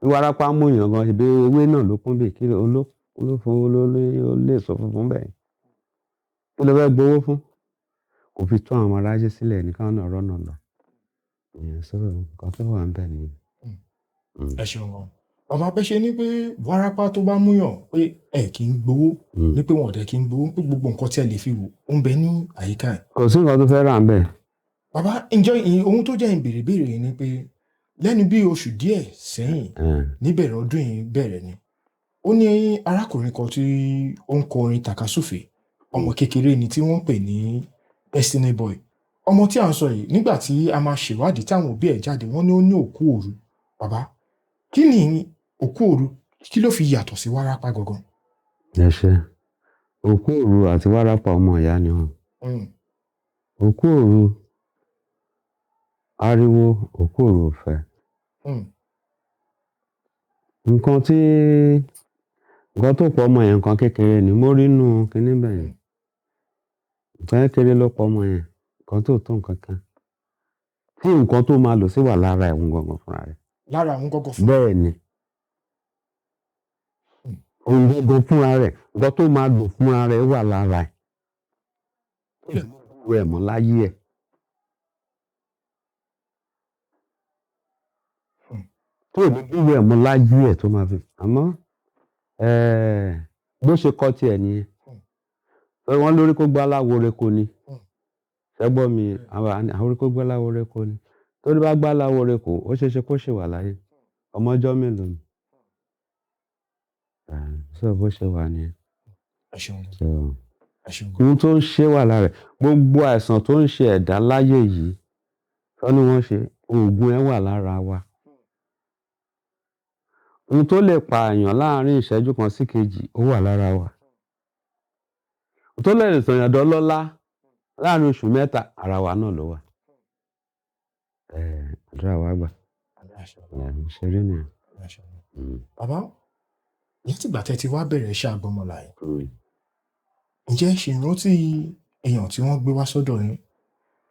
Bí wárápá mú èèyàn gan, ṣebí ewé náà ló kún bì. Kí ló lè sọ fún bẹ́ẹ̀? Kí ló fẹ́ gbowó fún? Kò fi tú àwọn ọmọ aráyé sílẹ̀ ní káwọn náà rọ́nà lọ. Ìyẹn sọ̀rọ̀ nǹkan tó wà ń bẹ̀ nìyẹn. Ẹ ṣeun gan. Bàbá bẹ́ ṣe ní pé wárápá tó bá múyàn pé ẹ kì í gbowó, ní pé wọn ò dẹ̀ kì í gbowó, pé gbogbo nǹkan tí ẹ lè fi wò ó ń bẹ ní àyíká ẹ̀. Kò sí nǹkan tó fẹ́ rà ń bẹ̀. Bàbá ǹjẹ́ ohun tó jẹ́ ìbéèrè ni pé lẹ́nu bí oṣù díẹ̀ sẹ́yìn níbẹ̀rẹ̀ ọdún yìí bẹ̀rẹ̀ ni. Ó ní arákùnrin kan tí ó ń kọ orin tàkasúfè, ọmọ kékeré ni tí wọ́n pè ní Destiny Boy. Ọmọ tí à ń sọ yìí nígbà tí a máa ṣèwádìí táwọn òbí ẹ̀ jáde wọ́n ní ó ní òkú òru. Bàbá kí ni òkú òru, kí ló fi yàtọ̀ sí wárápá gangan? Ẹ ṣé. Òkú òru àti wárápá ọmọ ìyá ni wọ́n. Òkú òru ariwo, òkú òru ò fẹ́. Nǹkan tó pọ̀ ọmọ yẹn nǹkan kékeré ni mo rí nínú kíní bẹ́ẹ̀ yẹn. Nǹkan kékeré ló pọ̀ ọmọ yẹn, nǹkan tó tó nǹkan kan. Tí nǹkan tó máa lò sí wà lára ẹ̀hún gangan fúnra rẹ̀. Lára àwọn gangan fúnra rẹ̀? Bẹ́ẹ̀ ni. Òun gangan fúnra rẹ̀, nǹkan tó máa lò fúnra rẹ̀ wà lára ẹ̀. Ó lè mú ìwé ẹ̀ mọ́ láyé ẹ̀. Tó lè mú ìwé ẹ̀ mọ́ láyé ẹ̀ tó máa fi. Àmọ́ bó ṣe kọ́ tiẹ̀ nìyẹn. Wọ́n lórí kó gbá láwo reko ni. Ṣẹ́gbọ́n mi àwọn orí kó gbá láwo reko ni. Torí bá gbá láwo reko ó ṣe é ṣe kó ṣì wà láyé. Ọmọ ọjọ́ mélòó ni? So bó ṣe wà nìyẹn. Ẹ ṣeun. ohun tó ń ṣe wà lára ẹ̀ gbogbo àìsàn tó ń ṣe ẹ̀dá láyé yìí tó ní wọ́n ṣe oògùn ẹ̀ wà lára wa ohun tó lè pààyàn láàrin ìṣẹ́jú kan sí kejì ó wà lára wa ohun tó lè sọ̀yàn dọ́lọ́lá láàrin oṣù mẹ́ta ara wa náà ló wà àdúrà wa gbà ṣeré nìyẹn. bàbá látìgbà tẹ́ ti wá bẹ̀rẹ̀ iṣẹ́ àgbọ̀mọ̀là yìí ǹjẹ́ ṣe rántí èèyàn tí wọ́n gbé wá sọ́dọ̀ yín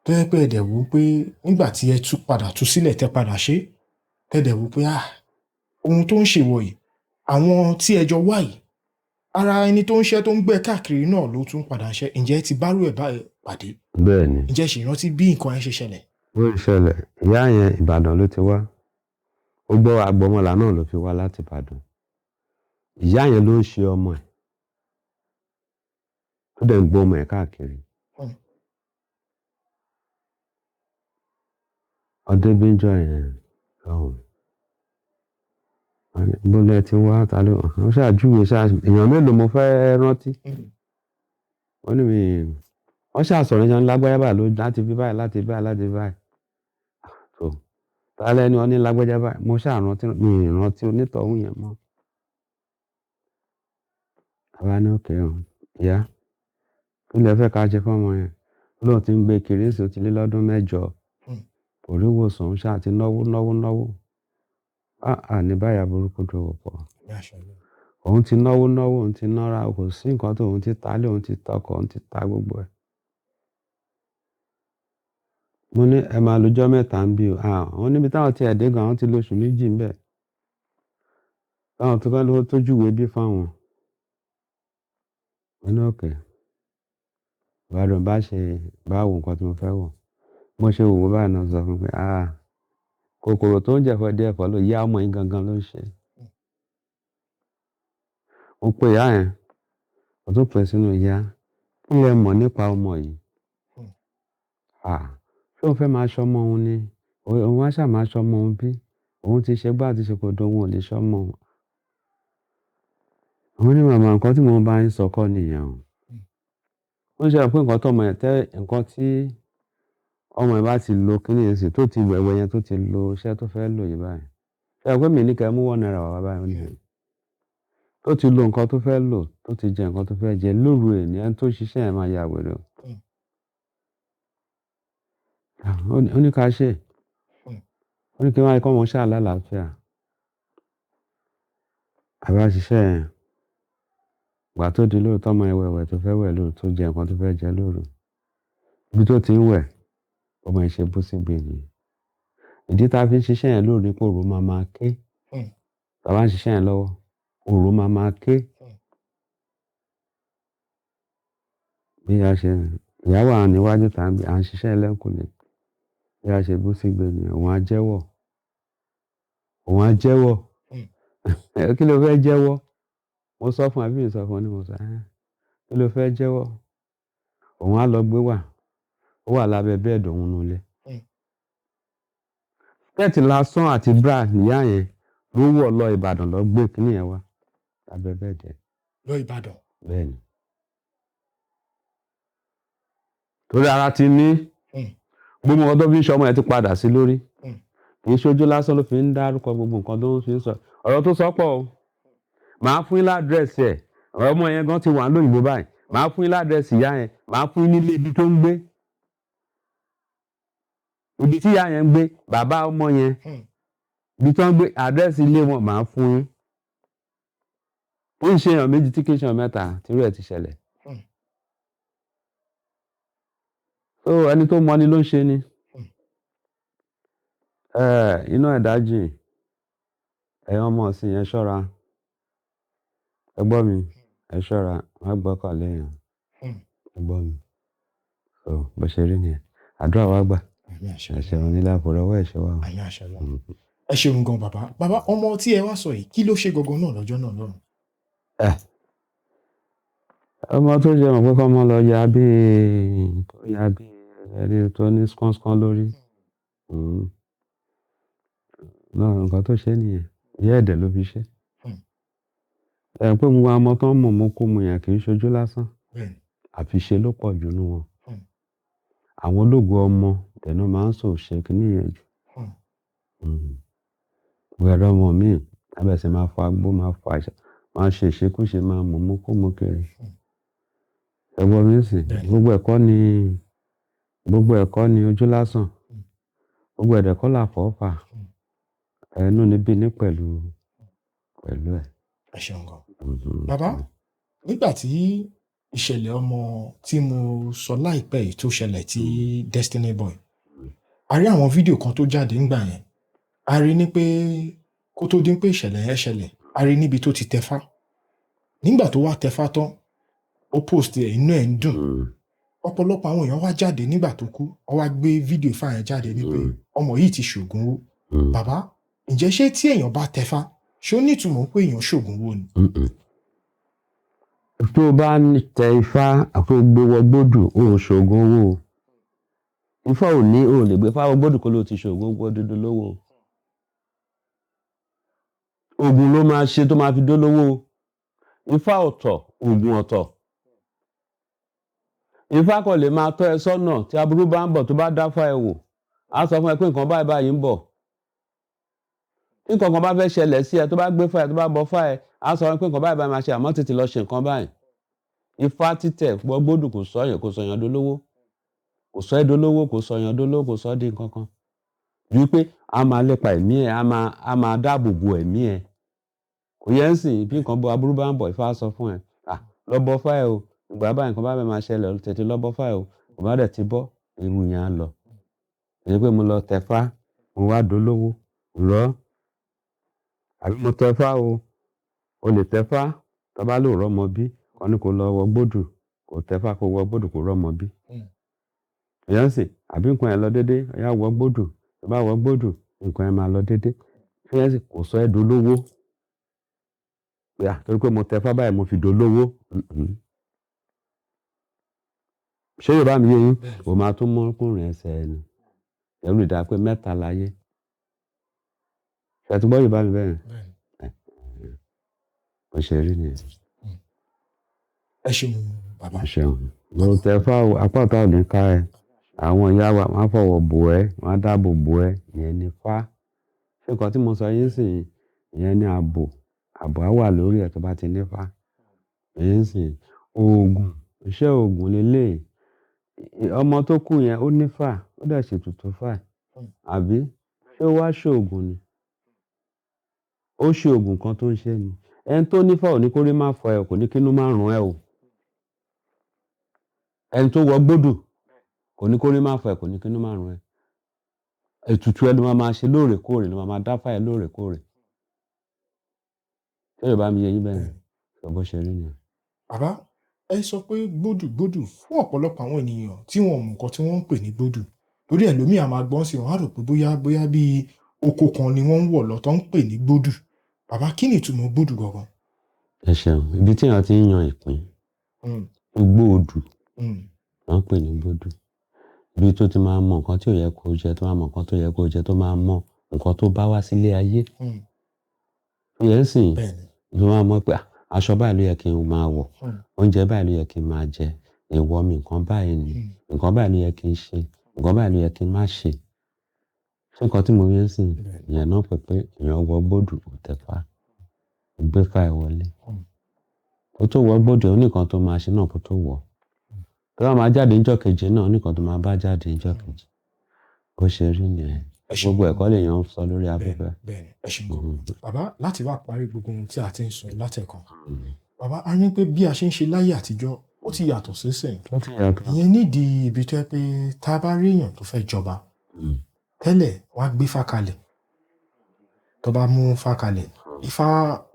tó yẹ pé ẹ̀dẹ̀ wò pé nígbà tí ẹ tú sílẹ̀ tẹ́ padà ṣe ẹ̀dẹ̀ wò pé ohun tó ń ṣèwọ̀ yìí àwọn tí ẹjọ́ wà yìí ara ẹni tó ń ṣe tó ń gbé káàkiri náà ló tún padà ṣe ǹjẹ́ ti bárò ẹ̀ bá pàdé. bẹ́ẹ̀ni. ǹjẹ́ ṣe rántí bí nǹkan ẹ̀ ṣe ṣẹlẹ̀. bó ṣe ṣẹlẹ̀ ìyá yẹn Ìbàdàn ló ti wá ó gbọ́ àgbọ̀mọ̀là náà ló fi wá láti Ìbàdàn ìyá yẹn ló ń ṣe ọmọ ẹ̀ tó dẹ̀ ń gbọ́ ọmọ ẹ̀ káàkiri. ọdẹbíjọ yẹn bólẹ̀ tí wá ta ló wọ́n ṣàjúwe èèyàn mélòó mo fẹ́ rántí wọ́n ní mi wọ́n ṣàsọ̀rọ̀ yẹn lágbájá báyìí ló láti bí báyìí láti báyìí tó tálẹ́ ni wọ́n ní lágbájá báyìí mo ṣàrántí mi ìrántí onítọ̀hún yẹn mọ́. àwa ní òkè ìyá kí lè fẹ́ ká ṣe fọ́mọ yẹn lóun ti ń gbé kiri sí ti lé lọ́dún 8 kò rí ìwòsàn ó ṣáà ti náwó ní báyà burúkú dòwò pọ̀ òun ti náwó òun ti nára kò sí nǹkan tó òun ti ta lé òun ti tọkọ òun ti ta gbogbo ẹ̀. mo ní ẹ máa lọ́jọ́ 3 ń bí o àwọn níbi táwọn ti ẹ̀dẹ́ gan àwọn ti lóṣù 2 ń bẹ̀ táwọn tó kọ́ ló tójúwèé bí fáwọn ní òkè ìbàdàn bá wo nǹkan tí mo fẹ́ wọ̀ mo ṣe wò ó báyìí náà sọ fún mi kòkòrò tó ń jẹ̀fọ́ díẹ̀ fọ́ ló yá ọmọ yín gangan ló ń ṣe. mo pe ìyá yẹn mo tún pè sínú ìyá kí lẹ mọ̀ nípa ọmọ yìí. ṣé òun fẹ́ máa ṣọmọ òun ni òun wá ṣáà máa ṣọmọ òun bí òun ti ṣe gbá àti ṣe kò dán òun ò lè ṣọmọ òun. àwọn ní màmá nǹkan tí mo bá ń sọ kọ́ nìyẹn o. ó ń ṣe pé nǹkan tọmọ yẹn nǹkan tí ọmọ yẹn bá ti lo kíní yẹn sí tó ti wẹ̀wẹ̀ yẹn tó ti lo iṣẹ́ tó fẹ́ lò yìí báyìí ṣe àpé mi ní kẹ́ mú 1 naira wá báyìí nìyẹn tó ti lo nǹkan tó fẹ́ lò tó ti jẹ nǹkan tó fẹ́ jẹ lóru èní ẹni tó ṣiṣẹ́ yẹn máa ya wèrè o. ó ní ká ṣe ó ní kí wọ́n á kọ́ wọn ṣáà lálàáfíà àbá ṣiṣẹ́ yẹn gbà tó di lóru tọ́mọ yẹn wẹ̀wẹ̀ tó fẹ́ wẹ̀ lóru tó jẹ nǹkan tó fẹ́ jẹ lóru ibi tó ti ń wẹ̀ ọmọ yẹn ṣe bó sí gbé nìyẹn ìdí tá a fi ń ṣiṣẹ́ yẹn lóru ní pé òru máa ké tá a bá ń ṣiṣẹ́ yẹn lọ́wọ́ òru máa ké bí a ṣe ìyàwó àwọn níwájú tá à ń ṣiṣẹ́ ẹlẹ́kùnlé bí a ṣe bó sí gbé nìyẹn òun á jẹ́wọ́ kí ló fẹ́ jẹ́wọ́ mo sọ fún àbí mi sọ fún ọ ní mo sọ kí ló fẹ́ jẹ́wọ́ òun á lọ gbé wà ó wà lábẹ́ bẹ́ẹ̀dì òun nulẹ̀ skẹ́ẹ̀tì lásán àti bra níyà yẹn ló wọ̀ lọ Ìbàdàn lọ gbé kíní yẹn wá lábẹ́ bẹ́ẹ̀dì ẹ̀. lọ Ìbàdàn. bẹ́ẹ̀ni torí ara ti ní gbogbo nǹkan tó fi ń ṣọmọ ẹ̀ ti padà sí lórí kì í ṣojú lásán ló fi ń dárúkọ gbogbo nǹkan tó fi ń sọ ọ̀rọ̀ tó sọ pọ̀ o màá fún yín ládírẹ́sì ẹ̀ ọ̀rọ̀ ọmọ yẹn gan ti wà lóyìnbó báyìí màá fún yín ládírẹ́sì ìyá yẹn màá fún yín nílé ibi tó ń gbé ibi tí ìyá yẹn ń gbé bàbá ọmọ yẹn ibi tó ń gbé àdírẹ́sì ilé wọn màá fún yín ó ń ṣe èèyàn méjì tí kì í ṣe èèyàn mẹ́ta tírú ẹ̀ ti ṣẹlẹ̀ so ẹni tó mọ ni ló ń ṣe ni inú ẹ̀dá jìn ẹ̀yin ọmọ ọ̀sìn yẹn ṣọ́ra ẹ gbọ́ mi ẹ ṣọ́ra má gbọ́kànlé yẹn ẹ gbọ́ mi so bó ṣe rí nìyẹn àdúrà wa gbà ẹ̀ṣẹ̀ wọn nílẹ̀ àpòrọ̀wọ́ ẹ̀ṣẹ̀ wa. ẹ ṣeun gan bàbá ọmọ tí ẹ wá sọ yìí kí ló ṣe gangan náà lọ́jọ́ náà lọ́rùn. ọmọ tó ṣe mọ̀ pé kọ́ mọ́ lọ ya bí ẹni tó ní skánskán lórí náà nǹkan tó ṣe nìyẹn ìyá ẹ̀dẹ̀ ló fi ṣe pé gbogbo ọmọ tó ń mọ̀ mọ́ kó mu yẹn kì í ṣojú lásán àfiṣe ló pọ̀ jù nínú wọn. Àwọn ológo ọmọ tẹ̀nú máa ń ṣòṣe kìíní yẹn jù. Wẹ̀rẹ̀ ọmọ mi abẹ́ sì máa fa agbó máa ṣe ìṣekúṣe máa mú kó mú kiri. Ẹ̀gbọ́n mi sì gbogbo ẹ̀kọ́ ni ojú lásán gbogbo ẹ̀dẹ̀kọ́ là fọ́fà ẹnu níbí ní pẹ̀lú ẹ̀. Ẹ ṣeun gan. Bàbá nígbà tí ìṣẹ̀lẹ̀ ọmọ tí mo sọ láìpẹ́ yìí tó ṣẹlẹ̀ tí Destiny Boy a rí àwọn fídíò kan tó jáde ńgbà yẹn a rí ní pé kó tó dín pé ìṣẹ̀lẹ̀ yẹn ṣẹlẹ̀ a rí níbi tó ti tẹfá nígbà tó wá tẹfá tán ó post ẹ̀ inú ẹ̀ ń dùn ọ̀pọ̀lọpọ̀ àwọn èèyàn wá jáde nígbà tó kú ó wá gbé fídíò ifá yẹn jáde ní pé ọmọ yìí ti ṣògùn owó. Bàbá ǹjẹ́ ṣé tí èèyàn bá tẹfá ṣé ó nítumọ̀ pé èèyàn ṣògùn owó ni? Tó o bá tẹ ifá àti gbowó gbódù ó ṣògùn owó ifá ò ní o lè gbé fáwọn gbódù kó ló ti ṣògùn owó dídó lówó oògùn ló máa ṣe tó máa fi dólówó ifá ọ̀tọ̀ oògùn ọ̀tọ̀ ifá kò lè máa tọ́ ẹ sọ́nà tí aburú bá ń bọ̀ tó bá dáfá ẹ wò á sọ fún ẹ pé nǹkan báyìí ń bọ̀ tí nǹkan kan bá fẹ́ ṣẹlẹ̀ sí ẹ tó bá gbé fá ẹ tó bá bọ́ fá ẹ á sọ fún ẹ pé nǹkan báyìí máa ṣe àmọ́ tètè lọ ṣe nǹkan báyìí ifá títẹ̀ gbọ́gbódù kò sọ̀yàn dolówó kò sọ ẹ́ dolówó kò sọ̀yàn dolówó kò sọ ọ́ di nǹkan kan ju pé a máa lépa ẹ̀mí ẹ̀ a máa dáàbò bo ẹ̀mí ẹ̀ kò yẹ ń sìn bí nǹkan aburú bá ń bọ̀ ifá sọ fún ẹ lọ bọ́ fá ẹ o ìgbà báyìí nǹkan báyìí máa ṣẹlẹ̀ tètè lọ bọ́ fá ẹ o kò bá dẹ̀ ti bọ́ irú yẹn á lọ èyí pé mo lọ tẹfá mo wá dolówó rọ àbí mo tẹfá o lè tẹfá tó bá lò rọ́mọ bí wọn ní kò lọ wọ gbódù kò tẹfá kò wọ gbódù kò rọ́mọ bí èyàn sì àbí nǹkan ẹ̀ lọ dédé ẹ̀yà wọ gbódù tó bá wọ gbódù nǹkan ẹ̀ máa lọ dédé èyàn sì kò sọ ẹ́ dolówó torí pé mo tẹfá báyìí mo fi dolówó ṣé Yorùbá mi yé yín o máa tún mọ́kùnrin ẹsẹ̀ ẹni ẹ̀rù ìdá pé mẹ́ta láyé ṣe ti gbọ́ Yorùbá mi bẹ́ẹ̀ ó ṣe rí nìyẹn. Ẹ ṣeun bàbá. Ẹ ṣeun mo tẹfá apá ọ̀tá ò ní ká ẹ àwọn ìyá wa wọ́n á fọwọ́ bò ẹ́ wọ́n á dáàbò bò ẹ́ ìyẹn ní fá ṣé nǹkan tí mo sọ yín sì ìyẹn ní ààbò á wà lórí ẹ̀ tó bá ti nífá ìyẹn sì oògùn iṣẹ́ oògùn lélẹ̀ ọmọ tó kú yẹn ó nífá ó dẹ̀ ṣètùtù fà àbí ṣé ó wá ṣoògùn ni ó ṣe oògùn kan tó ń ṣe ni ẹni tó nífá ò ní kó rí má fọ ẹ kò ní kínú má rùn ẹ o ẹni tó wọ gbódù kò ní kó rí má fọ ẹ kò ní kínú má rùn ẹ ètùtù ẹ ló máa ṣe lóòrèkóòrè ló máa dáfá ẹ lóòrèkóòrè ṣé Yorùbá mi yé yín bẹ́ẹ̀ sọ bó ṣe rí nìyẹn. Bàbá ẹ sọ pé gbódù fún ọ̀pọ̀lọpọ̀ àwọn ènìyàn tí wọn mọ̀ nǹkan tí wọ́n ń pè ní gbódù torí ẹlòmíì a máa gbọ́n sí wọn á rò pé bóyá bíi oko kan ni wọ́n ń wọ̀ lọ tó ń pè ní gbódù bàbá kí ni ìtumọ̀ gbódù gangan? Ẹ ṣeun ibi tí èèyàn ti ń yan ìpín gbóòdù wọ́n ń pè ní gbódù ibi tó ti máa mọ nǹkan tí ò yẹ kó jẹ tó máa mọ nǹkan tó yẹ kó jẹ tó máa mọ nǹkan tó bá wá sílé ayé ìyẹn sì ló máa mọ pé aṣọ báyìí ló yẹ kí n máa wọ̀ oúnjẹ báyìí ló yẹ kí n máa jẹ èèwọ̀ mi nǹkan báyìí ni nǹkan báyìí ló yẹ kí n ṣe nǹkan báyìí ló yẹ kí n má ṣe ṣé nǹkan tí mo yẹn sìn ìyẹn náà pé èèyàn wọ gbódù kò tẹfá gbé fá ẹ wọlé kó tó wọ gbódù ó nìkan tó máa ṣe náà kó tó wọ tó bá máa jáde níjọ́ kejì náà nìkan tó máa bá jáde níjọ́ kejì bó ṣe rí nìyẹn gbogbo ẹ̀kọ́ lèèyàn ń sọ lórí afẹ́fẹ́. Bẹ́ẹ̀ni ẹ ṣe gbogbo bàbá láti wá parí gbogbo ohun tí a ti ń sọ látẹ̀kàn bàbá a ní pé bí a ṣe ń ṣe láyé àtijọ́ ó ti yàtọ̀ sísìn ìyẹn nídìí ibi tó yẹ pé tá a bá rí èèyàn tó fẹ́ jọba tẹ́lẹ̀ wọ́n á gbé fá kalẹ̀ tó bá mú fá kalẹ̀ ifá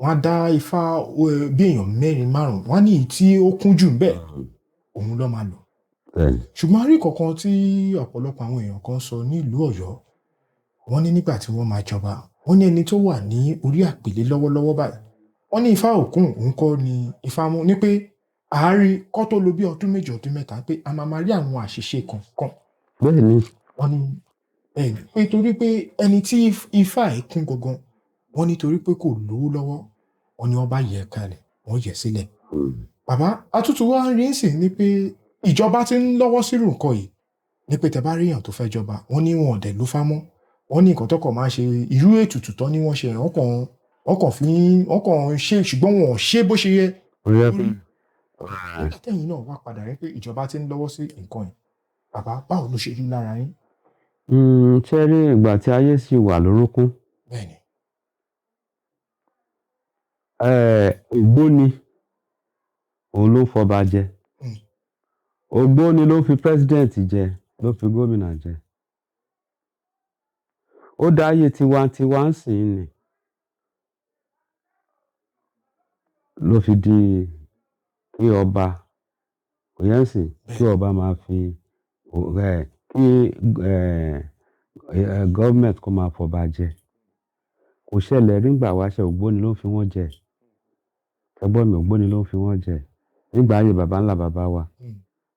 wọ́n á dá ifá bí èèyàn mẹ́rin márùn-ún wọ́n á ní tí ó kún jù bẹ́ẹ̀ òun ló máa lò ṣùgbọ́n a rí kankan tí ọ̀pọ̀lọpọ̀ àwọn èèyàn kan sọ nílùú Ọ̀yọ́ wọ́n ní nígbà tí wọ́n máa jọba wọ́n ní ẹni tó wà ní orí àpèlé lọ́wọ́lọ́wọ́ báyìí wọ́n ní ifá òkun òun kọ́ ni ifá mú ní pé àárín kọ́ tó lo bí ọdún méjì ọdún mẹ́ta pé a máa rí àwọn àṣìṣe kankan wọ́n ní pé torí pé ẹni tí ifá ẹ̀ kún gangan wọ́n ní torí pé kò lówó lọ́wọ́ wọ́n ní wọ́n bá yẹ kalẹ̀ wọ́n yẹ sílẹ̀ bàbá àtútù wa rí sí ni pé ìjọba ti ń lọ́wọ́ sírù nǹkan yìí ní pé tẹ bá rí èèyàn tó fẹ́ jọba wọ́n ní wọn ọ̀dẹ̀ ló fá mọ́ wọ́n ní nǹkan tó kàn máa ṣe irú ètùtù tán ni wọ́n ṣe wọ́n kàn ṣe ṣùgbọ́n wọn ò ṣe bó ṣe yẹ lórí látẹ̀yìn náà wá padà rí pé ìjọba ti ń lọ́wọ́ sí nǹkan yìí bàbá báwo ló ṣe rí lára yín. ṣé rí ìgbà tí ayé sì wà lórúkún bẹ́ẹ̀ni ògbóni òun ló fọba jẹ ògbóni ló fi president jẹ ló fi gómìnà jẹ ó dáyé tiwantiwa ń sìn ní ló fi di kí ọba kò yẹn sìn kí ọba máa fi kí gọ́ọ̀mẹ̀ntì kó máa fọba jẹ kò ṣẹlẹ̀ nígbà wáṣẹ ògbóni ló fi wọ́n jẹ ẹgbọ́n mi ògbóni ló fi wọ́n jẹ nígbà ayé baba ńlá baba wa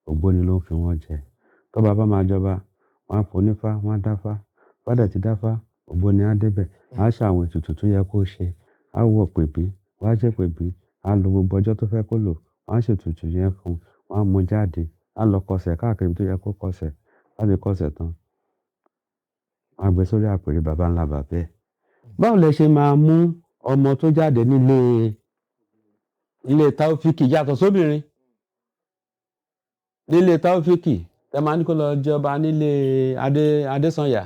ògbóni ló fi wọ́n jẹ tó bàbá máa jọba wọn á fonífá wọn á dáfá fádà ti dáfá ògbóni á débẹ̀ á ṣàwọn ètùtù tó yẹ kó ṣe á wọ pèbí wọn á jẹ pèbí á lo gbogbo ọjọ́ tó fẹ́ kó lò wọn á ṣètùtù yẹn fún wọn á mú jáde á lọ kọsẹ̀ káàkiri tó yẹ kó kọsẹ̀ láti kọsẹ̀ tán wọn á gbé sórí àpèrè baba ńlá bàbá ẹ̀. Báwo lẹ ṣe máa mú ọmọ tó jáde nílé Taofiki yàtọ̀ sóbìnrin nílé Taofiki ẹ máa ní kó lọ jọba nílé Adésànyà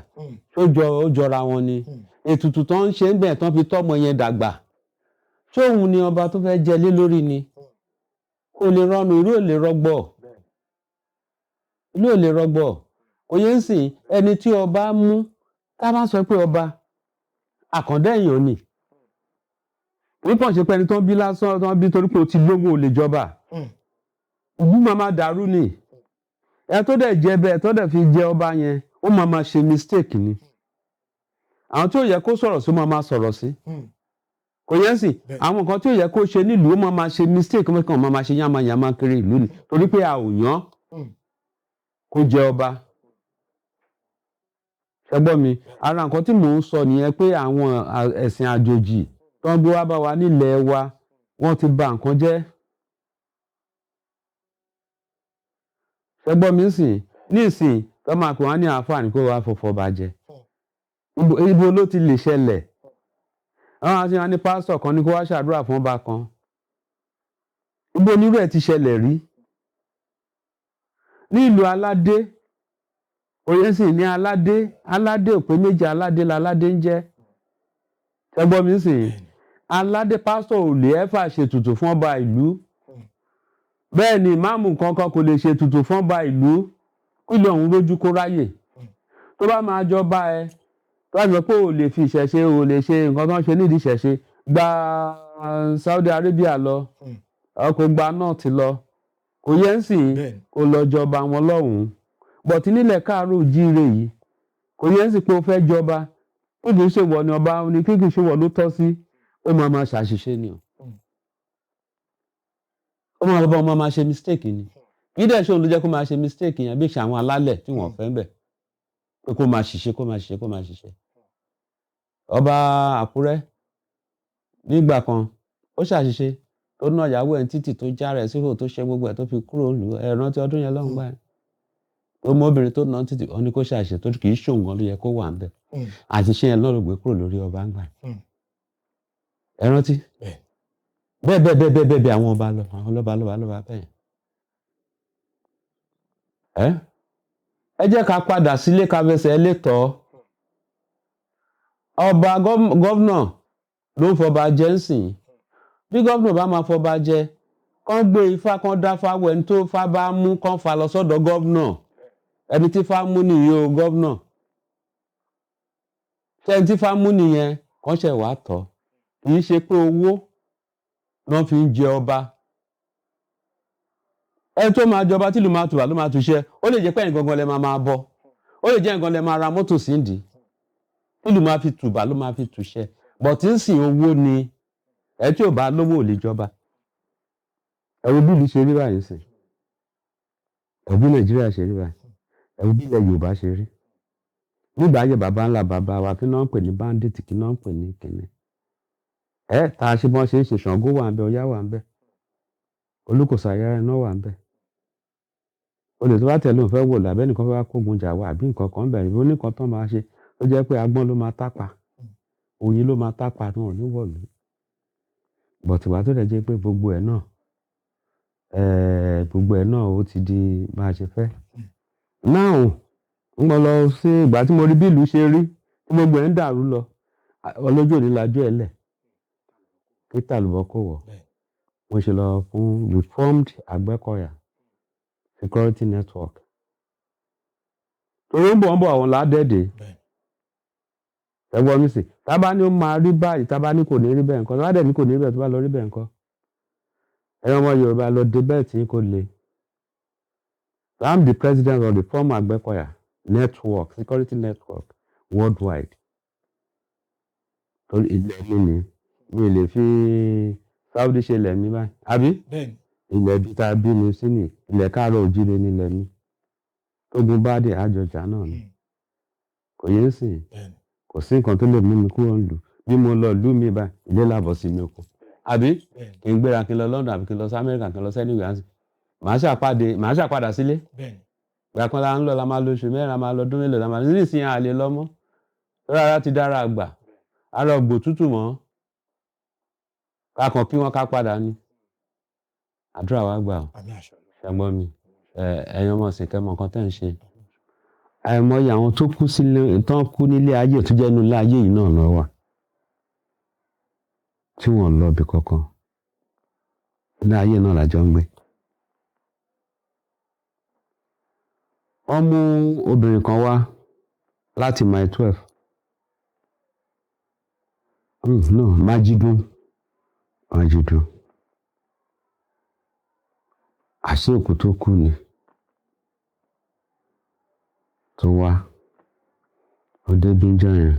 ó jọra wọn ni ètùtù tó ń ṣe ń bẹ̀ tán fi tọ́mọ yẹn dàgbà ṣé òun ni ọba tó fẹ́ jẹ lé lórí ni kò lè rọnu ìlú ò lè rọgbọ òye ń sìn ẹni tí ọba mú ká bá sọ pé ọba àkàndá èèyàn ni wípọ̀ ṣe pé ẹni tó ń bí lásán tó ń bí torí pé o ti lówó ò lè jọba ìlú máa dàrú ni ẹ tó dẹ̀ jẹ bẹ́ẹ̀ tó dẹ̀ fi jẹ ọba yẹn ó máa ṣe mistake ni àwọn tí ò yẹ kó sọ̀rọ̀ sí ó máa sọ̀rọ̀ sí kò yẹ sí àwọn nǹkan tí ò yẹ kó ṣe nílùú ó máa ṣe mistake mẹ́kàn máa ṣe yánmayànmá kiri ìlú ni torí pé a ò yàn kó jẹ ọba ṣẹgbọ́n mi ara nǹkan tí mò ń sọ nìyẹn pé àwọn ẹ̀sìn àjòjì tó ń gbé wá bá wa nílẹ̀ wa wọ́n ti bà nǹkan jẹ́ ṣẹgbọ́n mi nísìn tó máa pè wọ́n ní àǹfààní kó wá fọfọ bàjẹ́ ibo ló ti lè ṣẹlẹ̀ àwọn àti wọn ní pásítọ̀ kan ní kó wá ṣàdúrà fún ọba kan ibo onírú ẹ̀ ti ṣẹlẹ̀ rí ní ìlú aládé òye sì ní aládé òpé méjì aládé láládé ń jẹ́ ẹgbọ́n mi aládé pásítọ̀ ò lè ẹ́fà ṣètùtù fún ọba ìlú bẹ́ẹ̀ ni ìmáàmù kankan kò lè ṣètùtù fún ọba ìlú ilé ọ̀hún lójú kó ráyè tó bá máa jọba ẹ tó bá sọ pé ò lè fi ìṣẹ̀ṣe ò lè ṣe nǹkan tó ń ṣe nídìí ìṣẹ̀ṣe gba Saudi Arabia lọ ọkọ̀ gba north lọ kò yẹ ń sìn kó lọ jọba wọn lọ́hùn-ún bọ̀tí nílẹ̀ káàárọ̀ òjíire yìí kò yẹ ń sìn pé ó fẹ́ jọba kí kì í ṣe wọ̀ ni ọba ni kí kì í ṣe wọ̀ ló tọ́ sí ó máa ṣàṣìṣe ni ó máa ṣe mistake ni kì í dẹ̀ ṣe òun ló jẹ́ kó máa ṣe mistake yẹn bí ṣe àwọn alálẹ̀ tí wọ́n fẹ́ ń bẹ̀ pé kó máa ṣiṣẹ́ ọba Àkúrẹ́ nígbà kan ó ṣàṣìṣe tó ná ìyàwó ẹ̀ títì tó já rẹ̀ síhò tó ṣe gbogbo ẹ̀ tó fi kúrò lù ẹ̀ rántí ọdún yẹn lọ́hùn gbà tó mọ obìnrin tó ná títì ó ní kó ṣàṣìṣe tó kì í ṣòun gan ló yẹ kó wà ń bẹ̀ àṣìṣe yẹn náà ló gbé kúrò lórí ọba ń gbà ẹ rántí bẹ́ẹ̀ àwọn ọba lọ àwọn lọ́ba bẹ́ẹ̀ ẹ jẹ́ ká padà sílé ká fẹsẹ̀ ẹlẹ́tọ̀ọ́ ọba gọ́vnà ló ń fọba jẹ ń sìn bí gọ́vnà bá máa fọba jẹ kán gbé ifá kan dá fáwọ̀ ẹni tó fá bá mú kán fa lọ sọ́dọ̀ gọ́vnà ẹni tí fá mú nìyí o gọ́vnà ṣẹ́ni tí fá mú nìyẹn kán ṣẹ̀ wá tọ́ kì í ṣe pé owó ló fi ń jẹ ọba ẹni tó máa jọba tí ìlú máa tùbà ló máa túṣẹ́ ó lè jẹ́ pé ẹ̀yin gangan lẹ máa bọ́ ó lè jẹ́ nǹkan lẹ máa ra mọ́tò síndìí ìlú máa fi tùbà ló máa fi túṣẹ́ bọ̀tí ń sìn owó ni ẹ tí ò bá lówó ò lè jọba ẹ̀rù bí ìlú ṣe rí báyìí sìn ẹ̀rù bí Nàìjíríà ṣe rí báyìí ẹ̀rù bí ilẹ̀ Yorùbá ṣe rí nígbà ayé bàbá ńlá bàbá wa kí náà ń pè ní bandit kí náà ń pè ní kìnìún tá a ṣe bọ́n ṣe ń ṣe Ṣàngó wà ń bẹ Ọya wà ń bẹ olùkọ́sàyà iná wà ń bẹ̀. Olè tó bá tẹ̀lé òun fẹ́ wò lábẹ́ nìkan fẹ́ wá kógun jà wá àbí nǹkan kan bẹ̀rẹ̀ ìbò nìkan tán máa ṣe ó jẹ́ pé agbọ́n ló máa tápa oyin ló máa tápa tí wọn ò ní wọ̀lú. Bọ̀tìwá tó dẹ̀ jẹ́ pé gbogbo ẹ̀ náà ó ti di bá a ṣe fẹ́. Now ń lọ sí ìgbà tí mo rí bí ìlú ṣe rí tí gbogbo ẹ̀ ń dàrú lọ ọlójú òní lajú ẹ̀ lẹ̀ kí tàlùbọ̀ kò wọ̀. Mo ṣe lọ fún reformed Àgbẹ̀kọ̀yà security network. Torí ń bọ̀ àwọn ládẹ́dẹ́. Ẹ̀gbọ́n mi sì tábà ní ó máa rí báyìí tábà ní kò ní rí bẹ́ẹ̀ nǹkan tábà dẹ̀ ní kò ní rí bẹ́ẹ̀ tó bá lọ rí bẹ́ẹ̀ nǹkan. Ẹ̀yin ọmọ Yorùbá lọ dé bẹ́ẹ̀ tí kò le. So I'm the president of the former Àgbẹ̀kọ̀yà network security network worldwide. Torí ilẹ̀ mi ni lè fi Saudi ṣe ilẹ̀ mi báyìí. Àbí? Ilẹ̀ bí tá a bí mi sí ni ilẹ̀ káàárọ̀ òjíire nílẹ̀ mi. Tógun bá dé àjọjà náà ni. Kò yé sìn. Kò sí nǹkan tó lè mú mi kúrò nílùú. Bí mo lọ ìlú mi báyìí ilé làbọ̀ sí mi oko. Àbí? Kí n gbéra kí n lọ London àbí kí n lọ sí America kí n lọ sí anywhere. Màá ṣàpadà sílé. Ìgbà kan la ń lọ la máa lo oṣù mẹ́rin la máa lọ ọdún mélòó la máa lọ nísìnyí a lè lọ mọ́. Rárá ti dára àgbà. Ara ògbò tútù mọ́. Ká kàn kí wọ́n ká padà ni. Àdúrà wa gbà o. Ṣẹ́gbọ́n mi. Ẹ̀yin ọmọ ìsìn kẹ́ mọ nǹkan tẹ́ ń ṣe. Àìmọye àwọn tó kú sílé tán kú nílé ayé tó jẹ́ inú ilé ayé yìí náà lọ wà. Tí wọ́n lọ bí kankan. Ilé ayé náà làjọ ń gbé. Wọ́n mú obìnrin kan wá láti mile 12. No, Májídú. Àṣé òkú tó kú ni. Tó wá. Ó dé bíjọ́ yẹn.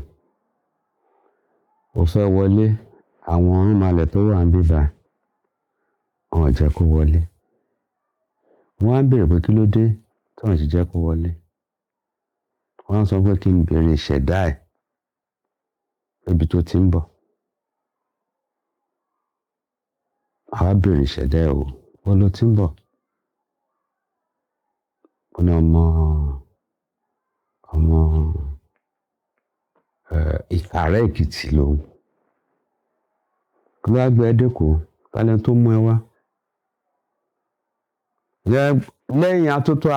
Ó fẹ́ wọlé. Àwọn ọ̀rúnmalẹ̀ tó wà ń bíbà. Wọn ò jẹ́ kó wọlé. Wọ́n á béèrè pé kí ló dé tí wọ́n sì jẹ́ kó wọlé. Wọ́n á sọ pé kí n béèrè ìṣẹ̀dá ẹ̀. Ibi tó ti ń bọ̀. Àwa béèrè ìṣẹ̀dá ẹ̀ o. Wọ́n ló ti ń bọ̀. Ó ní ọmọ Ìkàrẹ́ Èkìtì lòun. Kí ló wá gbé ẹ dẹ́kọ̀? Tálẹ́ tó mú ẹ wá. Lẹ́yìn atótó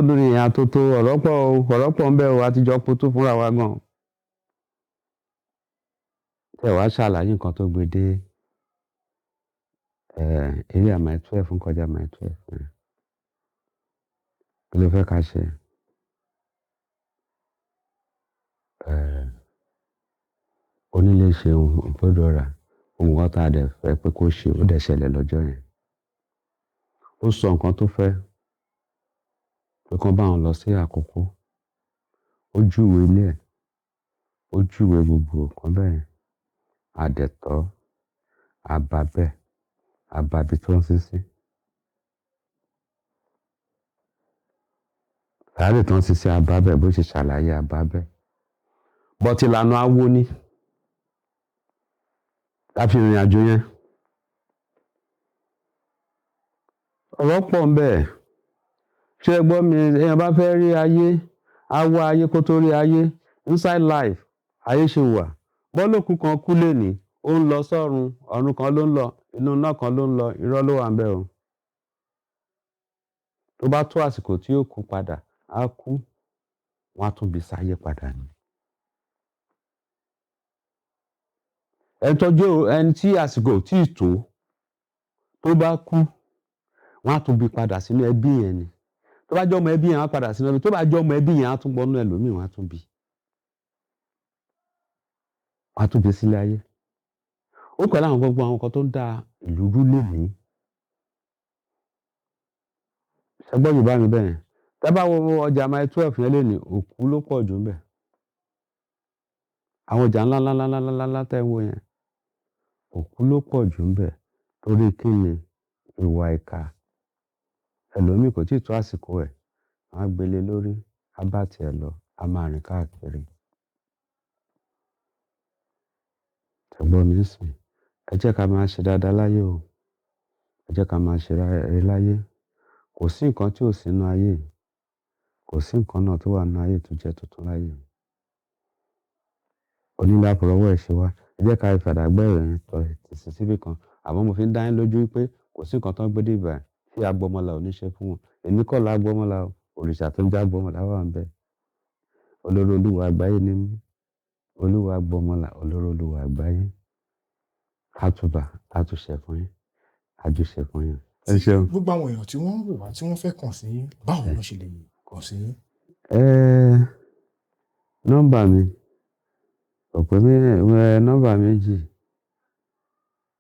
lórí atótó ọ̀rọ̀pọ̀ ń bẹ o àtijọ́ potó fúnra wa gan. Tẹ́ wá ṣàlàyé nǹkan tó gbé dé area mile 12 ń kọjá mile 12. Kí ló fẹ́ ká ṣe? Onílé ṣe ohun gbọ́dọ̀ rà ohun kan tá a dẹ̀ fẹ́ pé kó ṣe ó dẹ̀ ṣẹlẹ̀ lọ́jọ́ yẹn. Ó sọ nǹkan tó fẹ́ pé kán bá wọn lọ sí Àkókó. Ó júwe ilé ẹ̀. Ó júwe gbogbo nǹkan bẹ́ẹ̀. Àdẹ̀tọ́ àbábẹ́ àbábi tó ń sísí. Sàárè tó ń sísí àbábẹ́ bó ṣe ṣàlàyé àbábẹ́. Bọ́tí ìlànà awo ni. Ká fi ìrìn àjò yẹn. Ọ̀rọ̀ pọ̀ ń bẹ. Ṣé ẹ gbọ́ mi èèyàn bá fẹ́ rí ayé á wá ayé kó tó rí ayé inside life ayé ṣe wà. Bọ́lọ́kù kan kú lẹ́ni ó ń lọ sọ́run ọ̀run kan ló ń lọ inú náà kan ló ń lọ irọ́ ló wà ń bẹ o. Tó bá tó àsìkò tí yóò kú padà á kú wọ́n á tún bí sáyé padà ni. Ẹni tí àsìkò tí ì tó bá kú wọ́n á tún bí padà sínú ẹbí yẹn ni. Tó bá jẹ́ ọmọ ẹbí yẹn á padà sínú ẹbí tó bá jẹ́ ọmọ ẹbí yẹn á tún gbọ́nú ẹlòmíì wọ́n á tún bí. Wọ́n á tún bí sílé ayé. Ó pẹ̀lú àwọn gbogbo àwọn nǹkan tó ń da ìlú rú lónìí. Ṣẹ́gbọ́n Yorùbá mi bẹ́ẹ̀. Tẹ́ bá wo ọjà mile 12 yẹn lónìí òkú ló pọ̀ jù ń bẹ. Àwọn ọjà ńlá tẹ́ ń wo yẹn òkú ló pọ̀ jù ń bẹ torí kí ni ìwà ìkà. Ẹlòmíì kò tí ì tó àsìkò ẹ̀. Wọ́n á gbélé lórí á bá tiẹ̀ lọ á máa rìn káàkiri. Ṣẹ́gbọ́n mi sìn ẹ jẹ́ ká máa ṣe dáadáa láyé o. jẹ́ ká máa ṣe rere láyé. Kò sí nǹkan tí ò sí nínú ayé. Kò sí nǹkan náà tó wà nínú ayé tó jẹ́ tuntun láyé. Onílé àfọwọ́ ẹ̀ ṣe wá. Ẹ jẹ́ ká ìfàdàgbẹ́ rẹ̀ tọ̀ sí síbí kan. Àmọ́ mo fi ń dá yín lójú wípé kò sí nǹkan tó ń gbé dé ibà tí agbọmọlà ò ní ṣe fún wọn. Èmi kọ́ la agbọmọlà o. Òrìṣà tó ń jẹ́ agbọmọlà wà ń bẹ. Olóró olúwa àgbáyé ni mí. Olúwa agbọmọlà, olóró olúwa àgbáyé. Àtúbà, àtúnṣe fún yín. Àjùṣe fún yín. Ẹ ṣeun. Gbogbo àwọn èèyàn tí wọ́n ń wò wá tí wọ́n fẹ́ kàn sí yín, báwo ló ṣe lè kàn sí yín? Nọ́mbà mi ọ̀pẹ nọ́mbà méjì.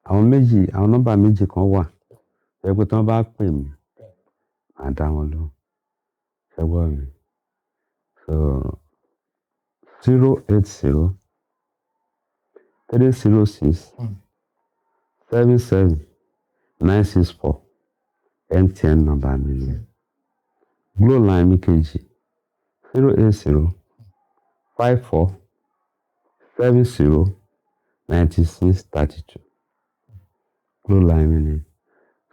Àwọn nọ́mbà méjì kan wà. Ẹ pé tí wọ́n bá pè mí, màá dá wọn lóhùn. Ṣé gbọ́ mi? So 080 306 77964 MTN nọ́mbà mi ni. Glo line mi kejì 080 54 70 96 32. Glo line mi ni.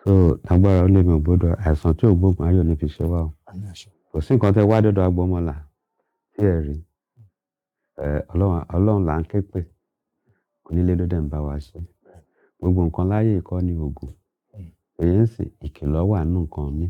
So agbára ó lé mi ò gbọ́dọ̀ àìsàn tí ò gbógun ayọ̀ ní fi ṣe wá o. Kò sí nǹkan tẹ́ wá dọ́dọ̀ agbọmọlà tí ẹ rí. Ọlọ́run là ń ké pè. Onílé ló dẹ̀ ń bá wa ṣe. Gbogbo nǹkan láyé ìkọ́ ni ògùn. Èyí ń sìn ìkìlọ̀ wà nínú nǹkan mi.